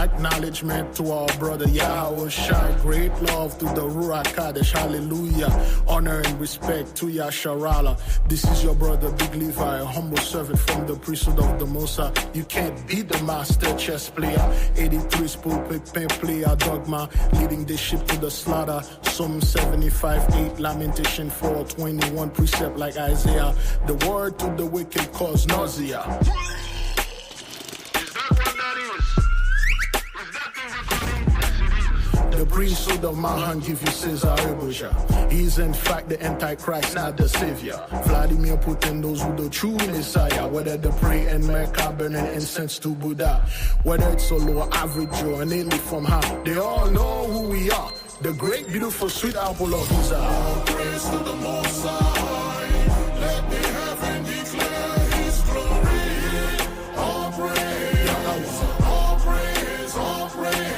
Acknowledgement to our brother Yahweh Shai. Great love to the Ruach Kadesh. Hallelujah. Honor and respect to Yasharala. This is your brother Big Levi, a humble servant from the priesthood of the Mosa. You can't beat the master chess player. 83's pulpit pen player dogma, leading the ship to the slaughter. Psalm 75:8, Lamentation 4:21, precept like Isaiah. The word to the wicked cause nausea. The priesthood of Mahan give you Caesar Rebusha. He's in fact the Antichrist, not the Savior. Vladimir Putin knows who the true Messiah. Whether they pray in Mecca, burning incense to Buddha. Whether it's a low average or an elite from high, they all know who we are. The great, beautiful, sweet apple of his eye. All praise to the Most High. Let the heaven declare his glory. All praise, all praise, all praise.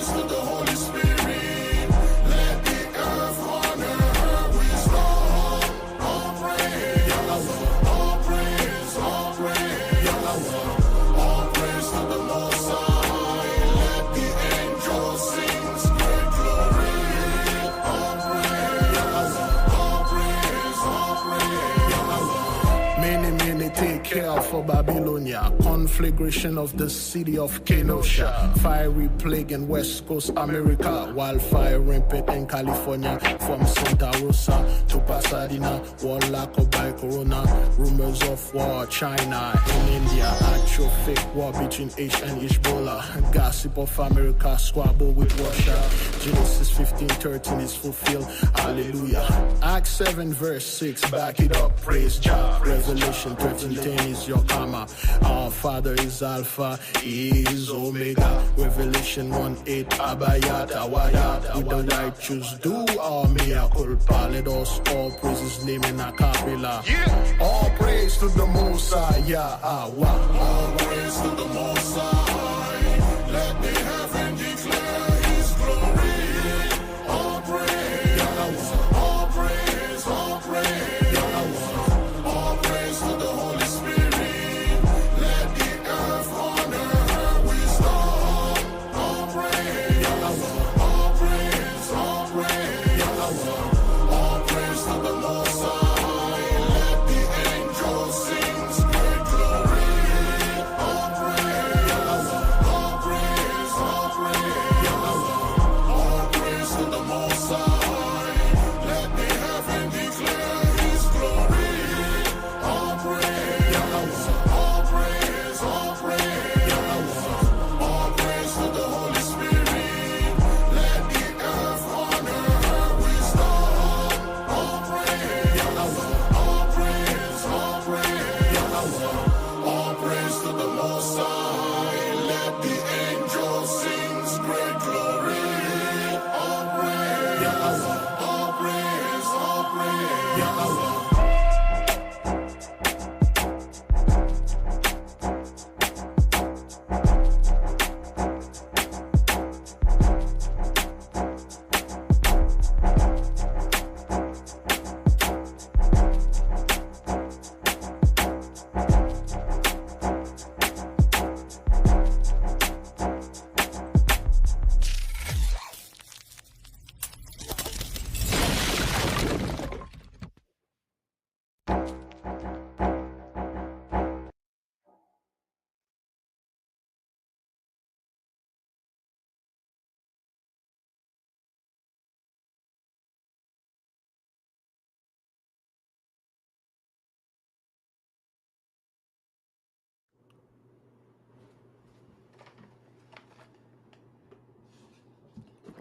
To the Holy Spirit, let the earth honor her wisdom. All praise, all praise, all praise, all praise to the Most High. Let the angels sing great glory. All praise, all praise, all praise. Many take care for Babylonia. Conflagration of the city of Kenosha. Fiery plague in West Coast America. Wildfire rampant in California. From Santa Rosa to Pasadena. Warlock by Corona. Rumors of war. China and India. Actual fake war between H and Hezbollah. Gossip of America. Squabble with Russia. Genesis 15:13 is fulfilled. Hallelujah. Acts 7 verse 6. Back it up. Praise Jah. Revelation 13:10 is your karma. Our Father is Alpha, He is Omega. Revelation 1:8, Abayata, Wayata. With the right choose, do our mea culpa. Let us all praise His name in a cappella. All praise to the Most High, Yahweh. All praise to the Most High. Let the heaven declare His glory. All praise, all praise, all praise. All praise to the Holy Spirit. Let the earth honor her wisdom. All praise, all praise, all praise. All praise to the Most High. Let the angels sing great glory. All praise, all praise,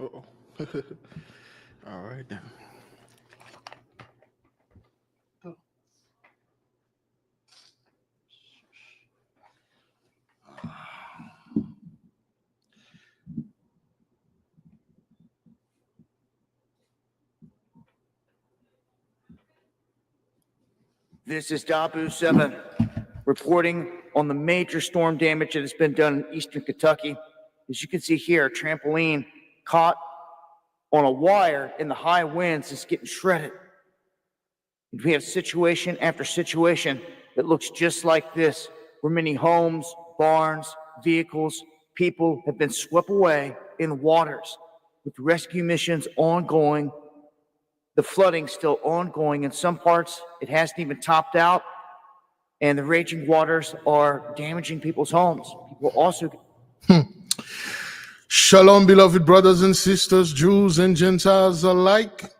Uh-oh. All right then. This is Biglevipriest reporting on the major storm damage that has been done in eastern Kentucky. As you can see here, a trampoline caught on a wire in the high winds is getting shredded. We have situation after situation that looks just like this, where many homes, barns, vehicles, people have been swept away in waters, with rescue missions ongoing, the flooding still ongoing. In some parts, it hasn't even topped out, and the raging waters are damaging people's homes. People also... Shalom, beloved brothers and sisters, Jews and Gentiles alike.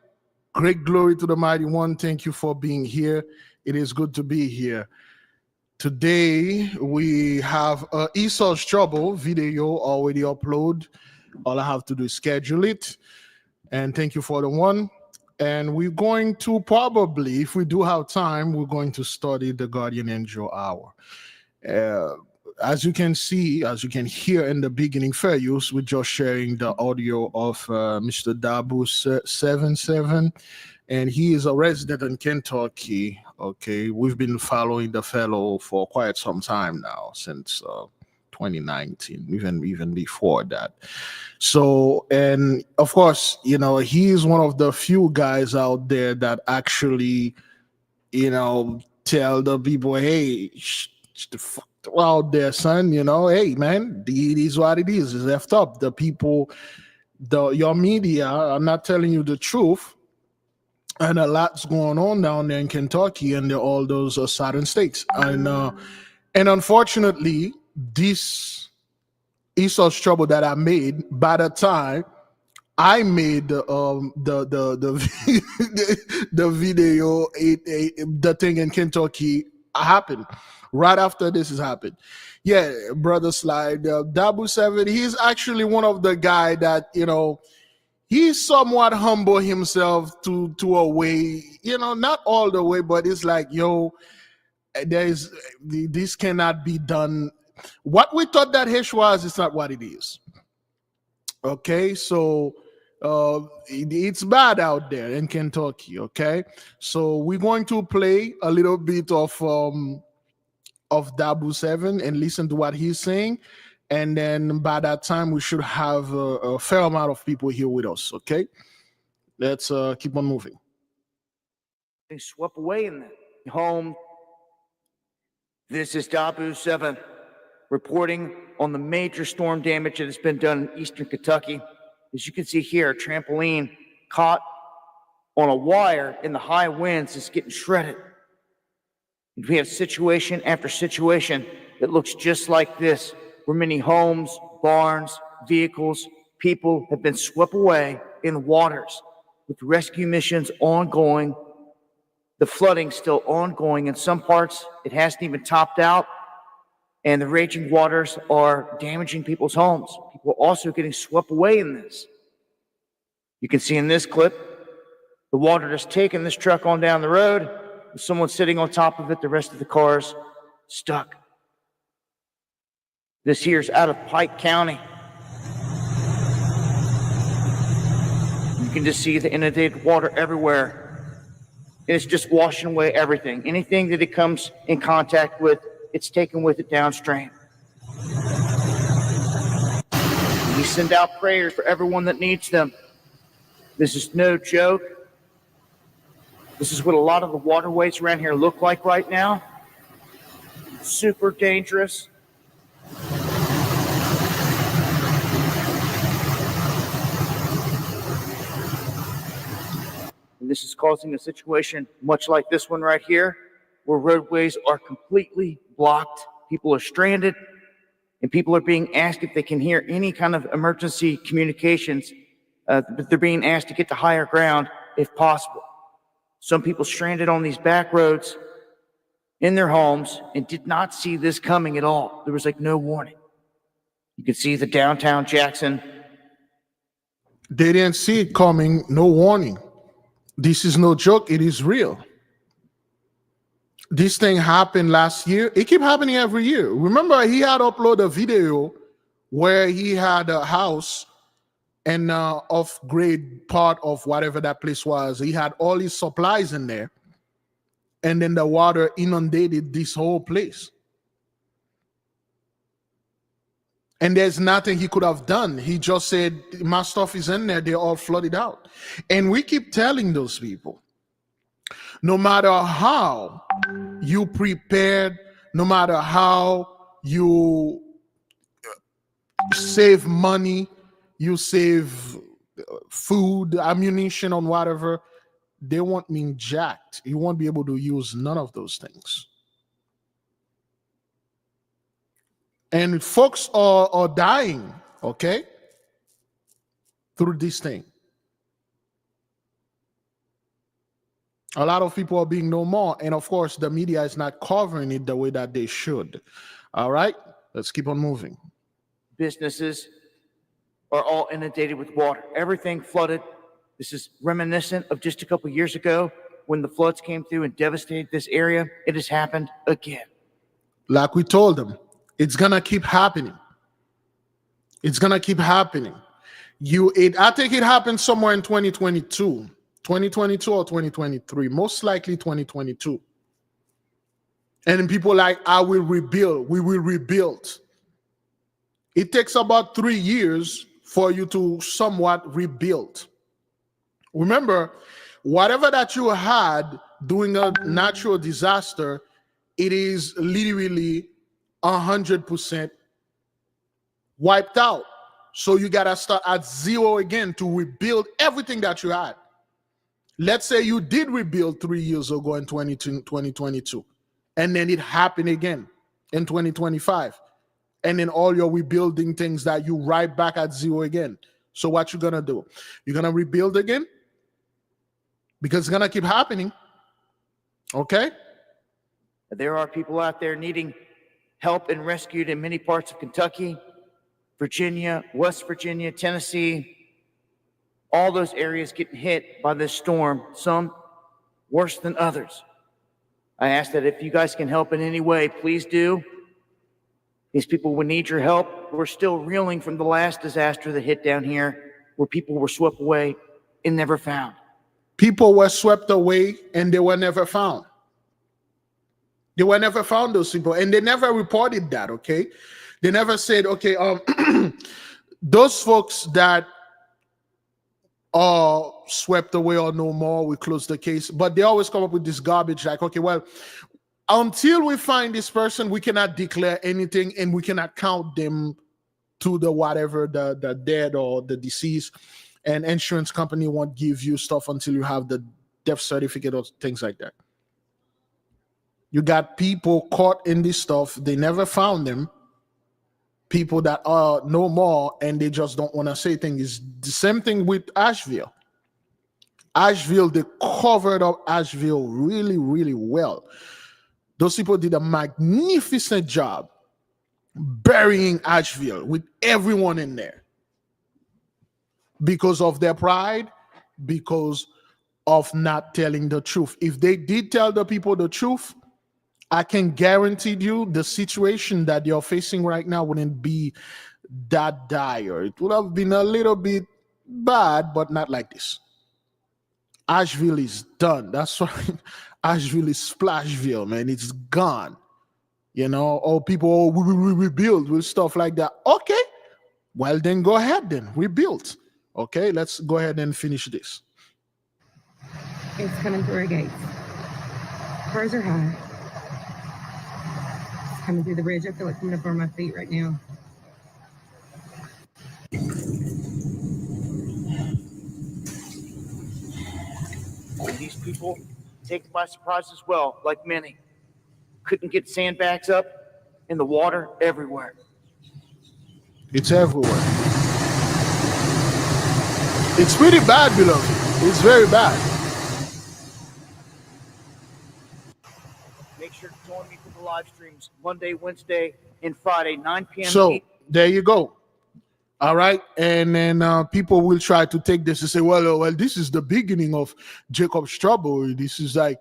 Great glory to the Mighty One. Thank you for being here. It is good to be here. Today, we have Esau's Trouble video already uploaded. All I have to do is schedule it. And thank you for the one. And we're going to probably, if we do have time, we're going to study the Guardian Angel Hour. As you can see, as you can hear in the beginning, fair use, we're just sharing the audio of Mr. Dabu77, and he is a resident in Kentucky. Okay, we've been following the fellow for quite some time now, since 2019, even before that. So, and of course, you know, he is one of the few guys out there that actually, you know, tell the people, hey, the fuck out there, son, you know, hey, man, it is what it is. It's left up. The people, your media are not telling you the truth. And a lot's going on down there in Kentucky and all those southern states. And unfortunately, this Esau's Trouble that I made, by the time I made the video, the thing in Kentucky happened. Right after this has happened. Yeah, brother Slide, Dabu7, he's actually one of the guy that, you know, he's somewhat humble himself to a way, you know, not all the way, but it's like, yo, this cannot be done. What we thought that Hesh was, it's not what it is. Okay, so it's bad out there in Kentucky. Okay, so we're going to play a little bit of Dabu7 and listen to what he's saying, and then by that time we should have a fair amount of people here with us. Okay, let's keep on moving. They swept away in the home. This is Dabu7 reporting on the major storm damage that has been done in eastern Kentucky. As you can see here, a trampoline caught on a wire in the high winds is getting shredded. We have situation after situation that looks just like this, where many homes, barns, vehicles, people have been swept away in waters, with rescue missions ongoing, the flooding still ongoing. In some parts, it hasn't even topped out, and the raging waters are damaging people's homes. People are also getting swept away in this. You can see in this clip, the water just taking this truck on down the road, with someone sitting on top of it, the rest of the car's stuck. This here's out of Pike County. You can just see the inundated water everywhere. And it's just washing away everything. Anything that it comes in contact with, it's taken with it downstream. We send out prayers for everyone that needs them. This is no joke. This is what a lot of the waterways around here look like right now. Super dangerous. And this is causing a situation much like this one right here, where roadways are completely blocked. People are stranded, and people are being asked if they can hear any kind of emergency communications. They're being asked to get to higher ground if possible. Some people stranded on these back roads in their homes and did not see this coming at all. There was like no warning. You can see the downtown Jackson They didn't see it coming, no warning. This is no joke, it is real. This thing happened last year. It keep happening every year. Remember, he had uploaded a video where he had a house and off-grade part of whatever that place was. He had all his supplies in there. And then the water inundated this whole place. And there's nothing he could have done. He just said, my stuff is in there. They're all flooded out. And we keep telling those people, no matter how you prepared, no matter how you save money, you save food, ammunition, on whatever, they won't mean jacked. You won't be able to use none of those things. And folks are dying, okay, through this thing. A lot of people are being no more. And of course, the media is not covering it the way that they should. All right, let's keep on moving. Businesses are all inundated with water. Everything flooded. This is reminiscent of just a couple years ago when the floods came through and devastated this area. It has happened again. Like we told them, it's going to keep happening. It's going to keep happening. I think it happened somewhere in 2022. 2022 or 2023, most likely 2022. And people like, I will rebuild, we will rebuild. It takes about 3 years for you to somewhat rebuild. Remember, whatever that you had during a natural disaster, it is literally 100% wiped out. So you got to start at zero again to rebuild everything that you had. Let's say you did rebuild 3 years ago in 2022, and then it happened again in 2025. And then all your rebuilding things that you right back at zero again. So what you going to do? You're going to rebuild again? Because it's going to keep happening. Okay? There are people out there needing help and rescued in many parts of Kentucky, Virginia, West Virginia, Tennessee. All those areas getting hit by this storm, some worse than others. I ask that if you guys can help in any way, please do. These people will need your help. We're still reeling from the last disaster that hit down here, where people were swept away and never found. People were swept away and they were never found. They were never found, those people, and they never reported that, okay? They never said, okay, those folks that are swept away or no more, we close the case. But they always come up with this garbage like, okay, well, until we find this person, we cannot declare anything and we cannot count them to the whatever, the dead or the deceased. And insurance company won't give you stuff until you have the death certificate or things like that. You got people caught in this stuff. They never found them. People that are no more and they just don't want to say things. It's the same thing with Asheville. Asheville, they covered up Asheville really, really well. Those people did a magnificent job burying Asheville with everyone in there. Because of their pride, because of not telling the truth. If they did tell the people the truth, I can guarantee you the situation that you're facing right now wouldn't be that dire. It would have been a little bit bad, but not like this. Asheville is done. That's why Asheville is Splashville, man. It's gone. You know, or people, we will rebuild with stuff like that. Okay, well then go ahead then, rebuild. Okay, let's go ahead and finish this. It's coming through our gates. Cars are high. It's coming through the bridge. I feel it coming up on my feet right now. These people taken by surprise as well, like many. Couldn't get sandbags up in the water everywhere. It's everywhere. It's pretty bad, beloved. It's very bad. Make sure to join me for the live streams Monday, Wednesday, and Friday, 9 p.m. So there you go. All right, and then people will try to take this and say, well, this is the beginning of Jacob's trouble. This is like,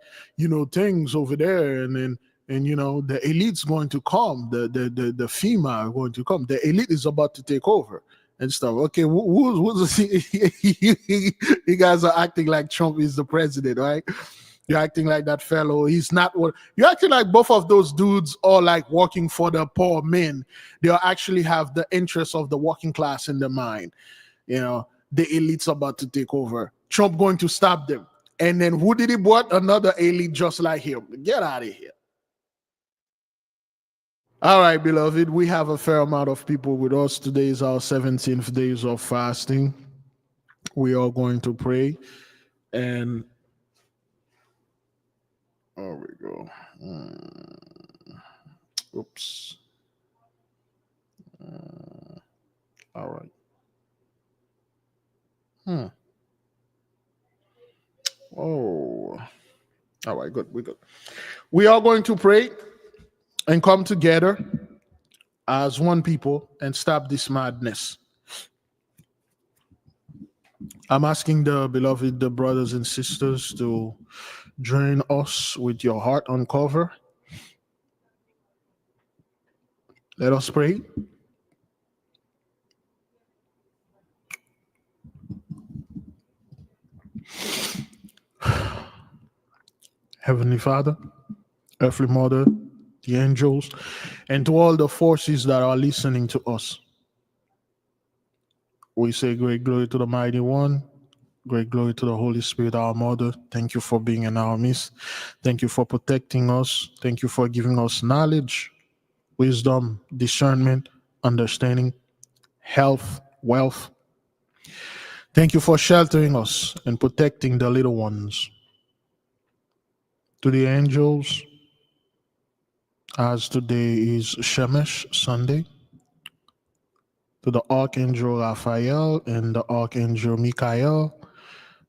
things over there, and then the elite's going to come, the FEMA are going to come. The elite is about to take over and stuff. Okay, who's you guys are acting like Trump is the president, right? You're acting like that fellow. He's not what you're acting like. Both of those dudes are like working for the poor men. They actually have the interests of the working class in their mind. The elite's about to take over. Trump going to stop them. And then who did he brought? Another elite just like him. Get out of here. All right, beloved. We have a fair amount of people with us. Today is our 17th days of fasting. We are going to pray. And there we go. Oops. All right. Oh. All right, good. We're good. We are going to pray and come together as one people and stop this madness. I'm asking the beloved, the brothers and sisters, to join us with your heart uncovered. Let us pray. Heavenly Father, Earthly Mother, the angels, and to all the forces that are listening to us, we say great glory to the Mighty One. Great glory to the Holy Spirit, our Mother. Thank you for being in our midst. Thank you for protecting us. Thank you for giving us knowledge, wisdom, discernment, understanding, health, wealth. Thank you for sheltering us and protecting the little ones. To the angels, as today is Shemesh Sunday, to the Archangel Raphael and the Archangel Michael,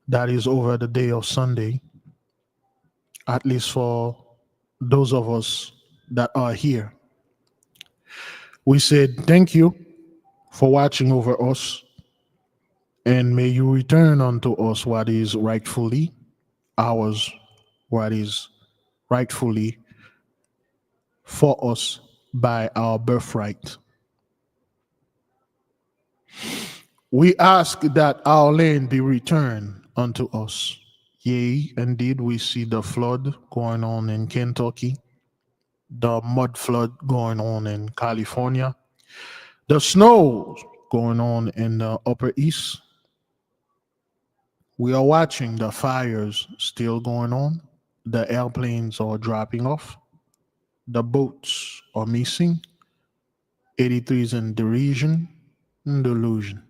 that is over the day of Sunday, at least for those of us that are here. We said thank you for watching over us, and may you return unto us what is rightfully ours, what is rightfully for us by our birthright. We ask that our land be returned unto us. Yea, indeed, we see the flood going on in Kentucky, the mud flood going on in California, the snow going on in the Upper East. We are watching the fires still going on. The airplanes are dropping off. The boats are missing. 83s in derision and delusion.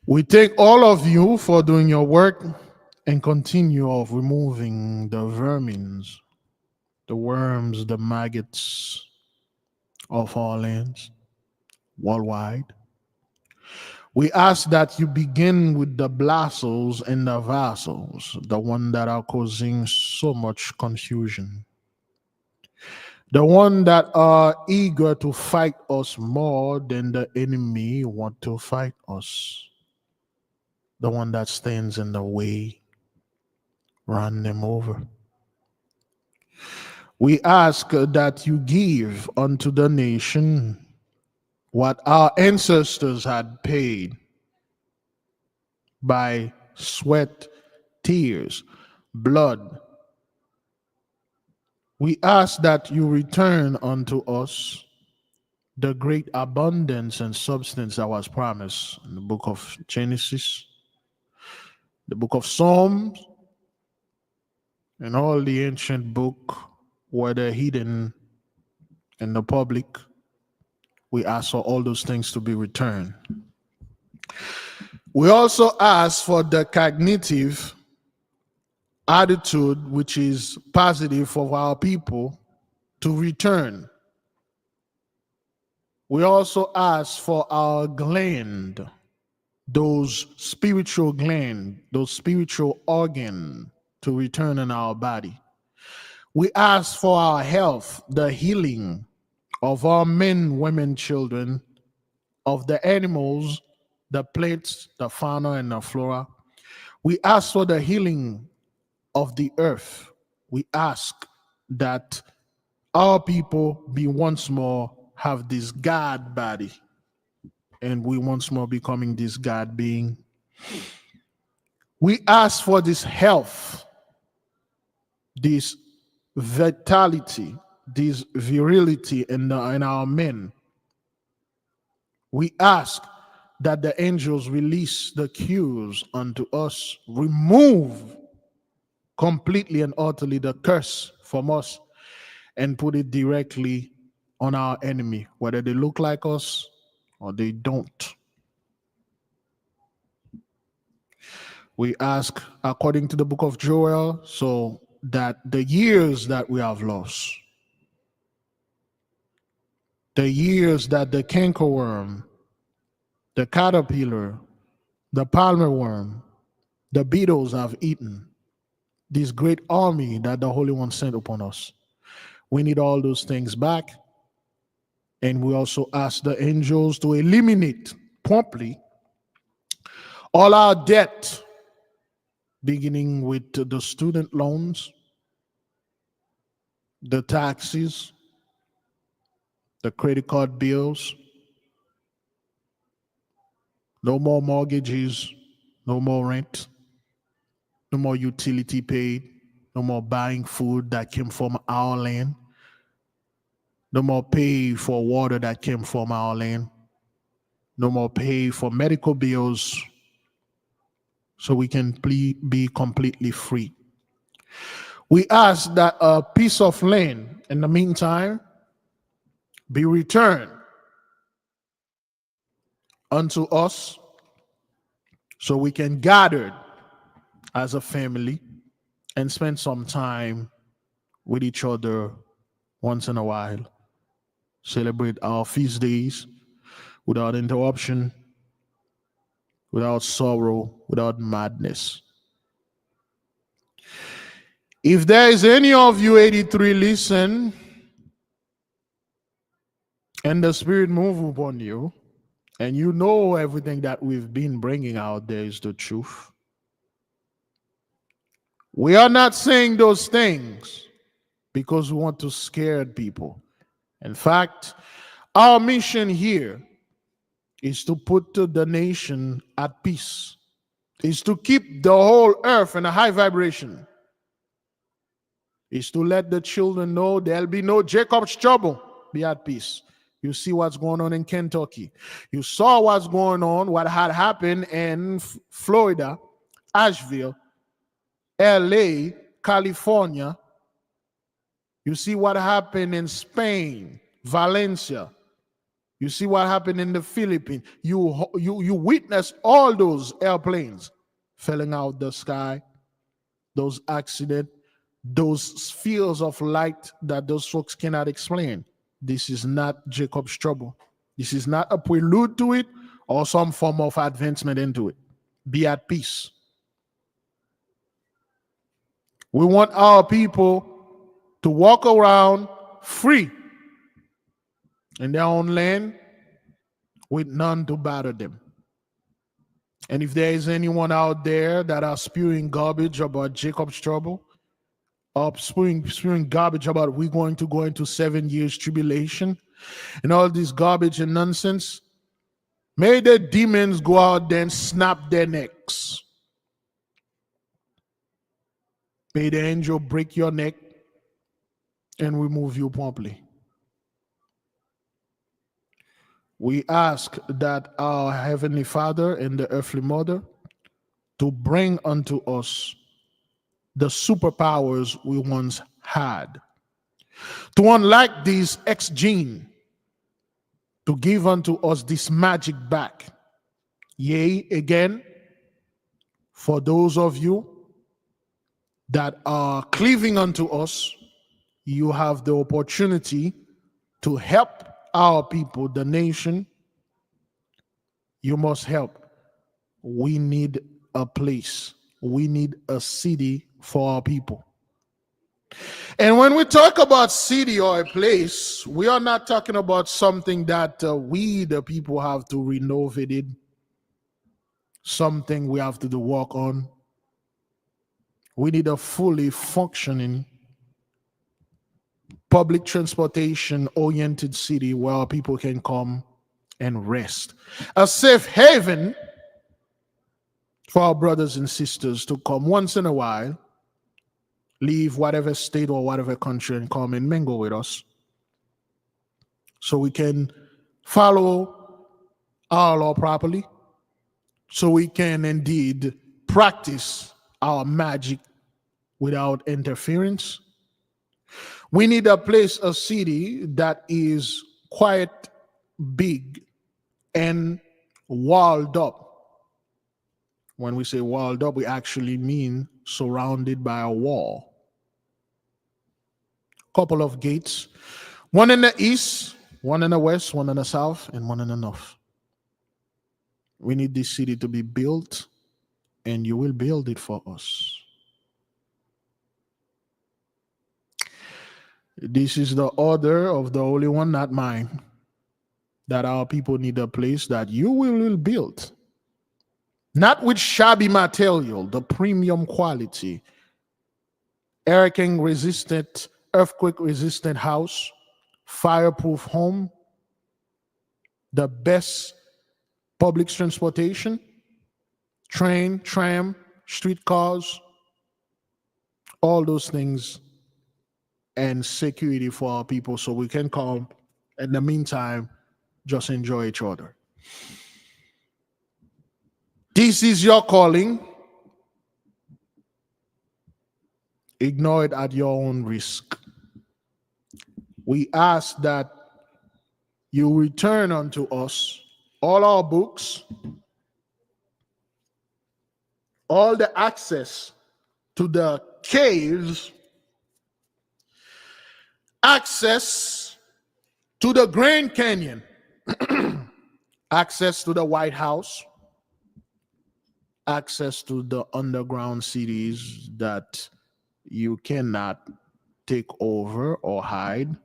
We thank all of you for doing your work and continue of removing the vermins, the worms, the maggots of our lands worldwide. We ask that you begin with the blasos and the vassals, the one that are causing so much confusion, the one that are eager to fight us more than the enemy want to fight us, the one that stands in the way. Run them over. We ask that you give unto the nation what our ancestors had paid by sweat, tears, blood. We ask that you return unto us the great abundance and substance that was promised in the book of Genesis, the book of Psalms, and all the ancient book, whether hidden in the public. We ask for all those things to be returned. We also ask for the cognitive attitude, which is positive of our people, to return. We also ask for our gland, those spiritual gland, those spiritual organ, to return in our body. We ask for our health, the healing of our men, women, children, of the animals, the plants, the fauna, and the flora. We ask for the healing of the earth. We ask that our people be once more have this God body, and we once more becoming this God being. We ask for this health, this vitality, this virility in our men. We ask that the angels release the cures unto us, remove completely and utterly the curse from us, and put it directly on our enemy, whether they look like us or they don't. We ask according to the book of Joel, so that the years that we have lost, the years that the cankerworm, the caterpillar, the palmer worm, the beetles have eaten, this great army that the Holy One sent upon us, we need all those things back. And we also ask the angels to eliminate promptly all our debt, beginning with the student loans, the taxes, the credit card bills. No more mortgages, no more rent, no more utility paid, no more buying food that came from our land, no more pay for water that came from our land, no more pay for medical bills, so we can be completely free. We ask that a piece of land in the meantime be returned unto us, so we can gather as a family and spend some time with each other once in a while, celebrate our feast days without interruption, without sorrow, without madness. If there is any of you 83 listen and the Spirit move upon you, and you know everything that we've been bringing out there is the truth, we are not saying those things because we want to scare people. In fact, our mission here is to put the nation at peace, is to keep the whole earth in a high vibration, is to let the children know there'll be no Jacob's trouble. Be at peace. You see what's going on in Kentucky. You saw what's going on, what had happened in Florida, Asheville, LA, California. You see what happened in Spain, Valencia. You see what happened in the Philippines. You witness all those airplanes falling out the sky, those accidents, those spheres of light that those folks cannot explain. This is not Jacob's trouble. This is not a prelude to it or some form of advancement into it. Be at peace. We want our people to walk around free in their own land with none to bother them. And if there is anyone out there that are spewing garbage about Jacob's trouble, or spewing garbage about we're going to go into 7 years tribulation and all this garbage and nonsense, may the demons go out there and snap their necks. May the angel break your neck and remove you promptly. We ask that our Heavenly Father and the earthly mother to bring unto us the superpowers we once had, to unlock these X gene, to give unto us this magic back. Yea, again, for those of you that are cleaving unto us, you have the opportunity to help our people, the nation. You must help. We need a place. We need a city for our people. And when we talk about city or a place, we are not talking about something that we, the people, have to renovate it, something we have to do work on. We need a fully functioning public transportation oriented city where people can come and rest. A safe haven for our brothers and sisters to come once in a while, leave whatever state or whatever country and come and mingle with us so we can follow our law properly, so we can indeed practice our magic without interference. We need a place, a city that is quite big and walled up. When we say walled up, we actually mean surrounded by a wall. Couple of gates, one in the east, one in the west, one in the south, and one in the north. We need this city to be built, and you will build it for us. This is the order of the Holy One, not mine, that our people need a place that you will build. Not with shabby material, the premium quality, hurricane resistant, earthquake resistant house, fireproof home, the best public transportation, train, tram, streetcars, all those things, and security for our people so we can come. In the meantime, just enjoy each other. This is your calling. Ignore it at your own risk. We ask that you return unto us all our books, all the access to the caves, access to the Grand Canyon, access to the White House, access to the underground cities that you cannot take over or hide,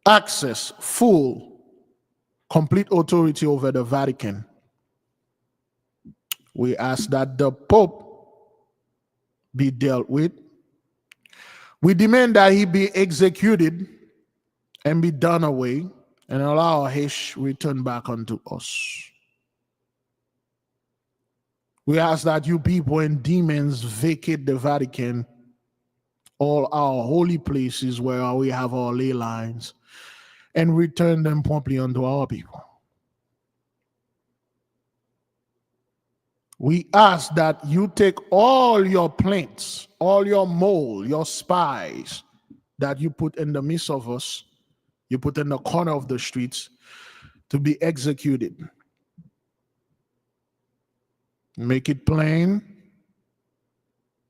access, full, complete authority over the Vatican. We ask that the Pope be dealt with. We demand that he be executed and be done away, and allow his return back unto us. We ask that you people and demons vacate the Vatican, all our holy places where we have our ley lines, and return them promptly unto our people. We ask that you take all your plaints, all your mole, your spies that you put in the midst of us, you put in the corner of the streets, to be executed. Make it plain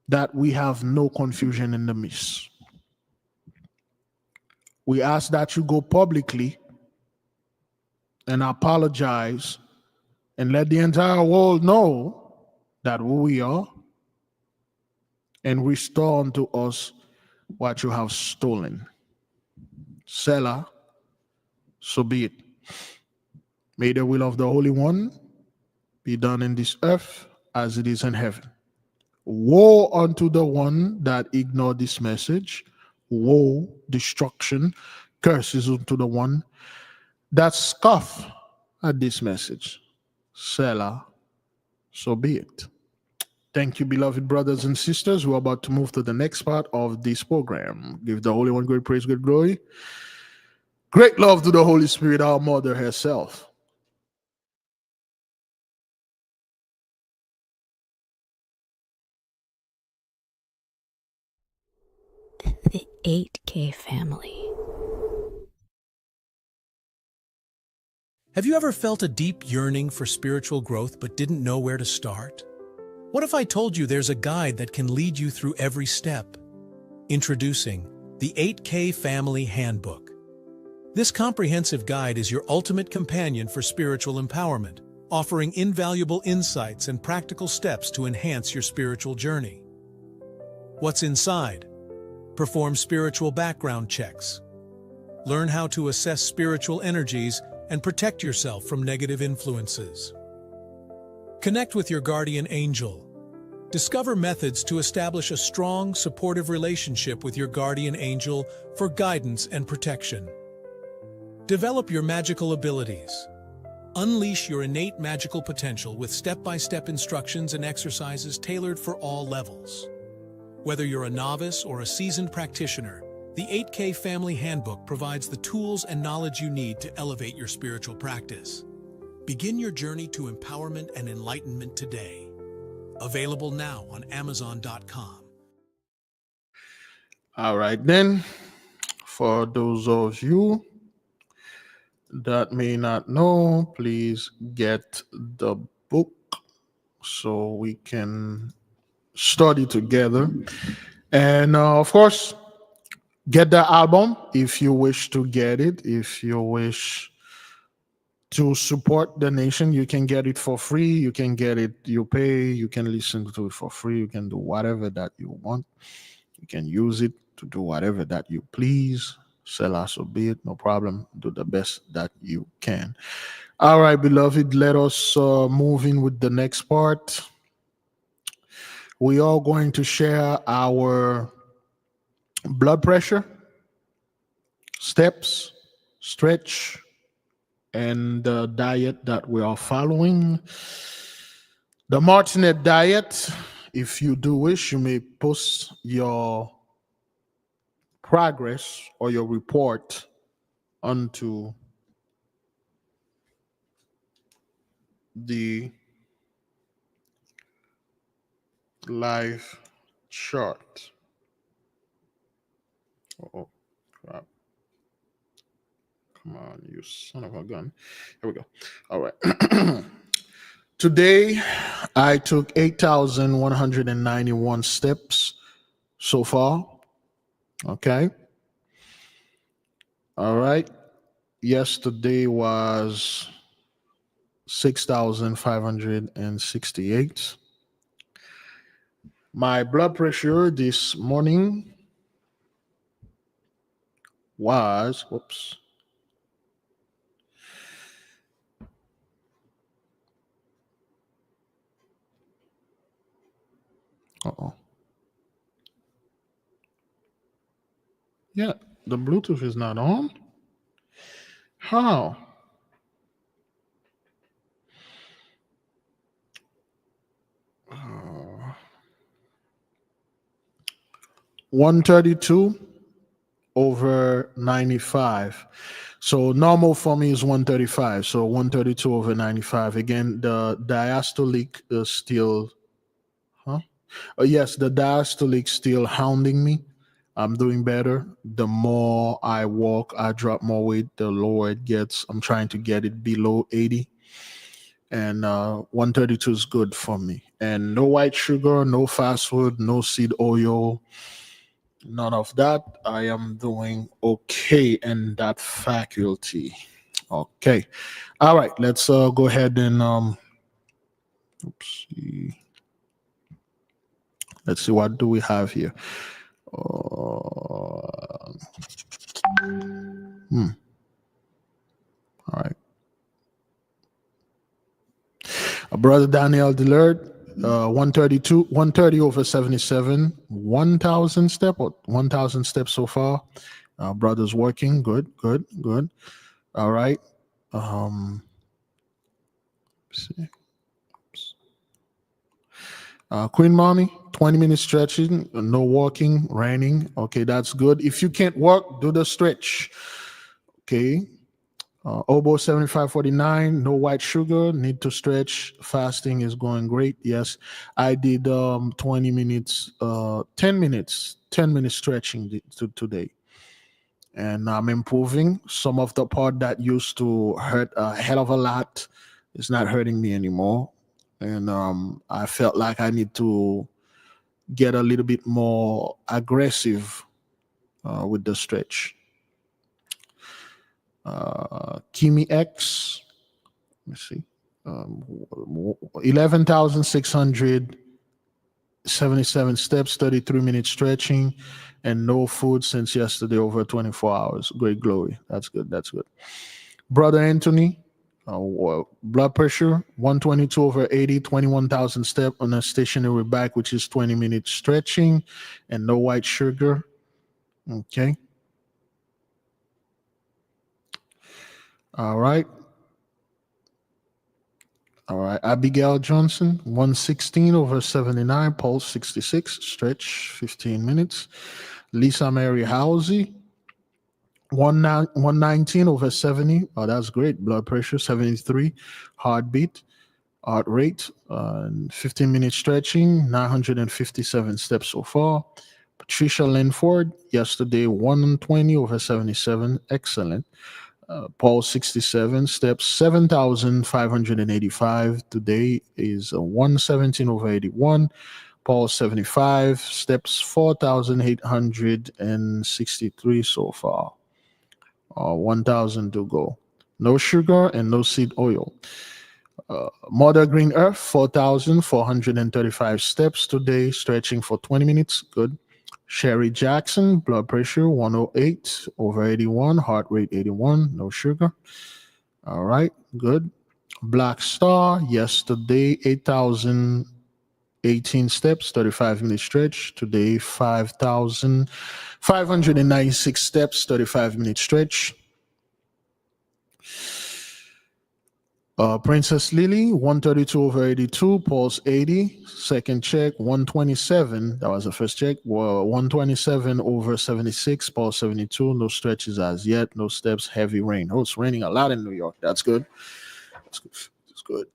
that we have no confusion in the midst. We ask that you go publicly and apologize and let the entire world know that who we are, and restore unto us what you have stolen. Selah, so be it. May the will of the Holy One be done in this earth as it is in heaven. Woe unto the one that ignored this message. Woe, destruction, curses unto the one that scoff at this message. Selah, so be it. Thank you, beloved brothers and sisters. We're about to move to the next part of this program. Give the Holy One great praise, great glory. Great love to the Holy Spirit, our mother herself. The 8K family. Have you ever felt a deep yearning for spiritual growth but didn't know where to start? What if I told you there's a guide that can lead you through every step? Introducing the 8K Family Handbook. This comprehensive guide is your ultimate companion for spiritual empowerment, offering invaluable insights and practical steps to enhance your spiritual journey. What's inside? Perform spiritual background checks. Learn how to assess spiritual energies and protect yourself from negative influences. Connect with your guardian angel. Discover methods to establish a strong, supportive relationship with your guardian angel for guidance and protection. Develop your magical abilities. Unleash your innate magical potential with step-by-step instructions and exercises tailored for all levels. Whether you're a novice or a seasoned practitioner, the 8K Family Handbook provides the tools and knowledge you need to elevate your spiritual practice. Begin your journey to empowerment and enlightenment today. Available now on Amazon.com. All right, then, for those of you that may not know, please get the book so we can study together. And of course, get the album if you wish to get it. If you wish to support the nation, you can get it for free. You can get it, you pay, you can listen to it for free. You can do whatever that you want. You can use it to do whatever that you please. Sell us a bit, no problem. Do the best that you can. All right, beloved, let us move in with the next part. We are going to share our blood pressure, steps, stretch, and the diet that we are following. The Martinet diet, if you do wish, you may post your progress or your report onto the live chart. Oh, crap. Come on, you son of a gun. Here we go. All right. Today, I took 8,191 steps so far. Okay. All right. Yesterday was 6,568. My blood pressure this morning was, whoops. Uh-oh. Yeah, the Bluetooth is not on. How? Uh, 132 over 95. So normal for me is 135. So 132 over 95. Again, the diastolic is still, yes, the diastolic still hounding me. I'm doing better. The more I walk, I drop more weight, the lower it gets. I'm trying to get it below 80. And 132 is good for me. And no white sugar, no fast food, no seed oil, none of that. I am doing okay in that faculty. Okay. All right. Let's go ahead and let's see, what do we have here? All right. Brother Daniel Dillard, 130 over 77, 1,000 steps so far. Brother's working. Good. All right. See. Queen Mommy, 20 minutes stretching, no walking, raining. Okay, that's good. If you can't walk, do the stretch. Okay. Obo 7549, no white sugar, need to stretch. Fasting is going great. Yes, I did 20 minutes, 10 minutes stretching today. And I'm improving. Some of the part that used to hurt a hell of a lot is not hurting me anymore. And I felt like I need to get a little bit more aggressive with the stretch. Kimi X, let me see, 11,600 77 steps, 33 minutes stretching, and no food since yesterday, over 24 hours. Great glory. That's good. That's good. Brother Anthony, blood pressure 122/80, 21,000 steps on a stationary back, which is 20 minutes stretching, and no white sugar. Okay. All right. All right. Abigail Johnson, 116/79, pulse 66, stretch 15 minutes. Lisa Mary Housey, 119/70. Oh, that's great. Blood pressure 73, heartbeat, heart rate, 15 minutes stretching, 957 steps so far. Patricia Linford, yesterday 120/77, excellent. Paul 67 steps 7,585. Today is 117/81. Paul 75 steps 4,863 so far. 1,000 to go. No sugar and no seed oil. Mother Green Earth 4,435 steps today, stretching for 20 minutes. Good. Sherry Jackson, blood pressure 108/81, heart rate 81, no sugar. All right, good. Black Star, yesterday 8,018 steps, 35 minute stretch. Today 5,596 steps, 35 minute stretch. Princess Lily, 132/82, pulse 80, second check, 127. That was the first check. 127/76, pulse 72. No stretches as yet, no steps, heavy rain. Oh, it's raining a lot in New York. That's good. That's good. That's good.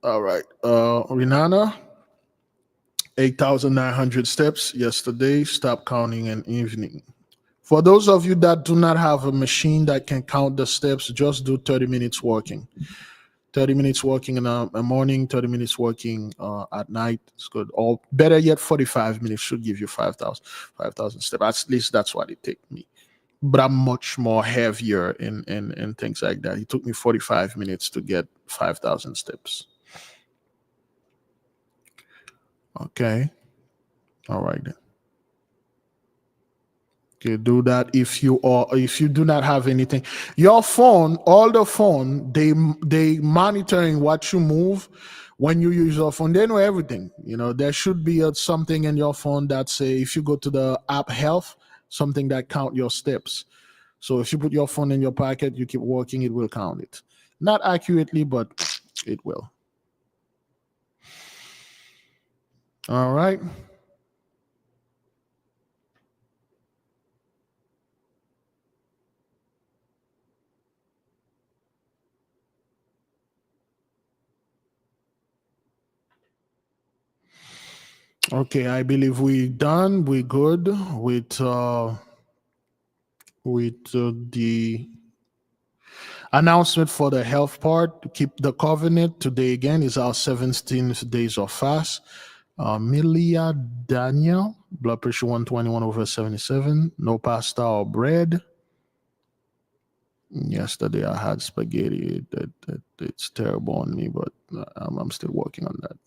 All right. Renana, 8,900 steps yesterday. Stop counting in evening. For those of you that do not have a machine that can count the steps, just do 30 minutes walking. 30 minutes walking in the morning, 30 minutes walking at night. It's good. Or better yet, 45 minutes should give you 5,000 steps. At least that's what it takes me. But I'm much more heavier in things like that. It took me 45 minutes to get 5,000 steps. Okay. All right then. Okay, do that if you do not have anything. Your phone, all the phone, they monitoring what you move when you use your phone. They know everything. You know, there should be something in your phone that say, if you go to the app Health, something that count your steps. So if you put your phone in your pocket, you keep walking, it will count it. Not accurately, but it will. All right. Okay, I believe we're done. We're good with the announcement for the health part. To keep the covenant. Today again is our 17th days of fast. Milia Daniel, blood pressure 121/77. No pasta or bread. Yesterday I had spaghetti. It's terrible on me, but I'm still working on that.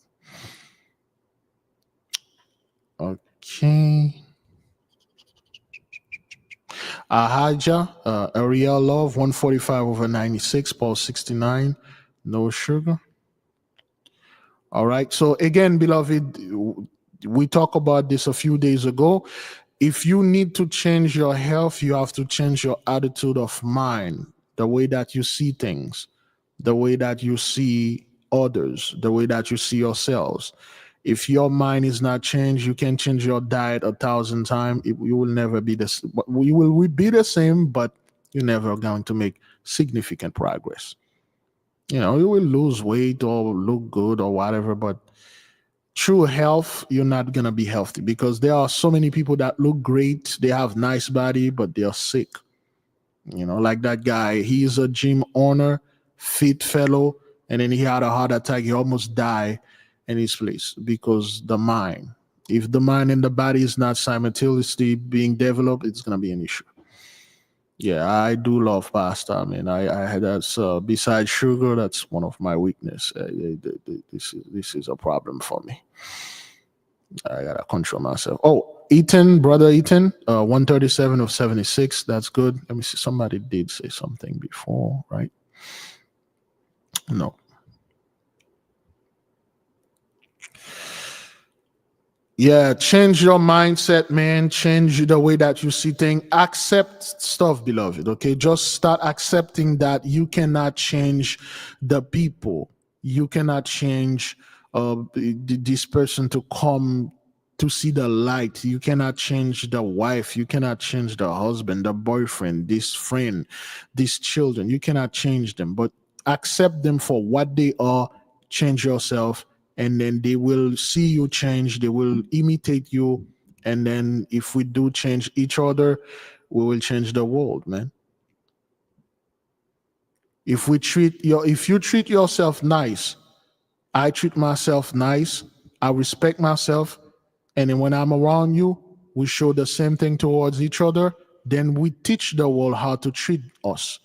Okay. Ahaja, Ariel Love, 145/96, pulse 69, no sugar. All right. So again, beloved, we talked about this a few days ago. If you need to change your health, you have to change your attitude of mind, the way that you see things, the way that you see others, the way that you see yourselves. If your mind is not changed, you can change your diet 1,000 times. You will never be the same. We will be the same, but you're never going to make significant progress. You know, you will lose weight or look good or whatever, but true health, you're not going to be healthy, because there are so many people that look great. They have nice body, but they're sick. You know, like that guy, he's a gym owner, fit fellow, and then he had a heart attack. He almost died in his place because the mind. If the mind and the body is not simultaneously being developed, it's going to be an issue. Yeah, I do love pasta. I mean, I had that's besides sugar, that's one of my weakness. This is a problem for me. I gotta control myself. Oh, Ethan, brother Ethan, 137 of 76. That's good. Let me see. Somebody did say something before, right? No. Yeah, change your mindset, man. Change the way that you see things. Accept stuff, beloved. Okay, just start accepting that you cannot change the people. You cannot change this person to come to see the light. You cannot change the wife. You cannot change the husband, the boyfriend, this friend, these children. You cannot change them, but accept them for what they are. Change yourself, and then they will see you change. They will imitate you, and then if we do change each other, we will change the world, man. If you treat yourself nice, I treat myself nice, I respect myself, and then when I'm around you, we show the same thing towards each other, then we teach the world how to treat us.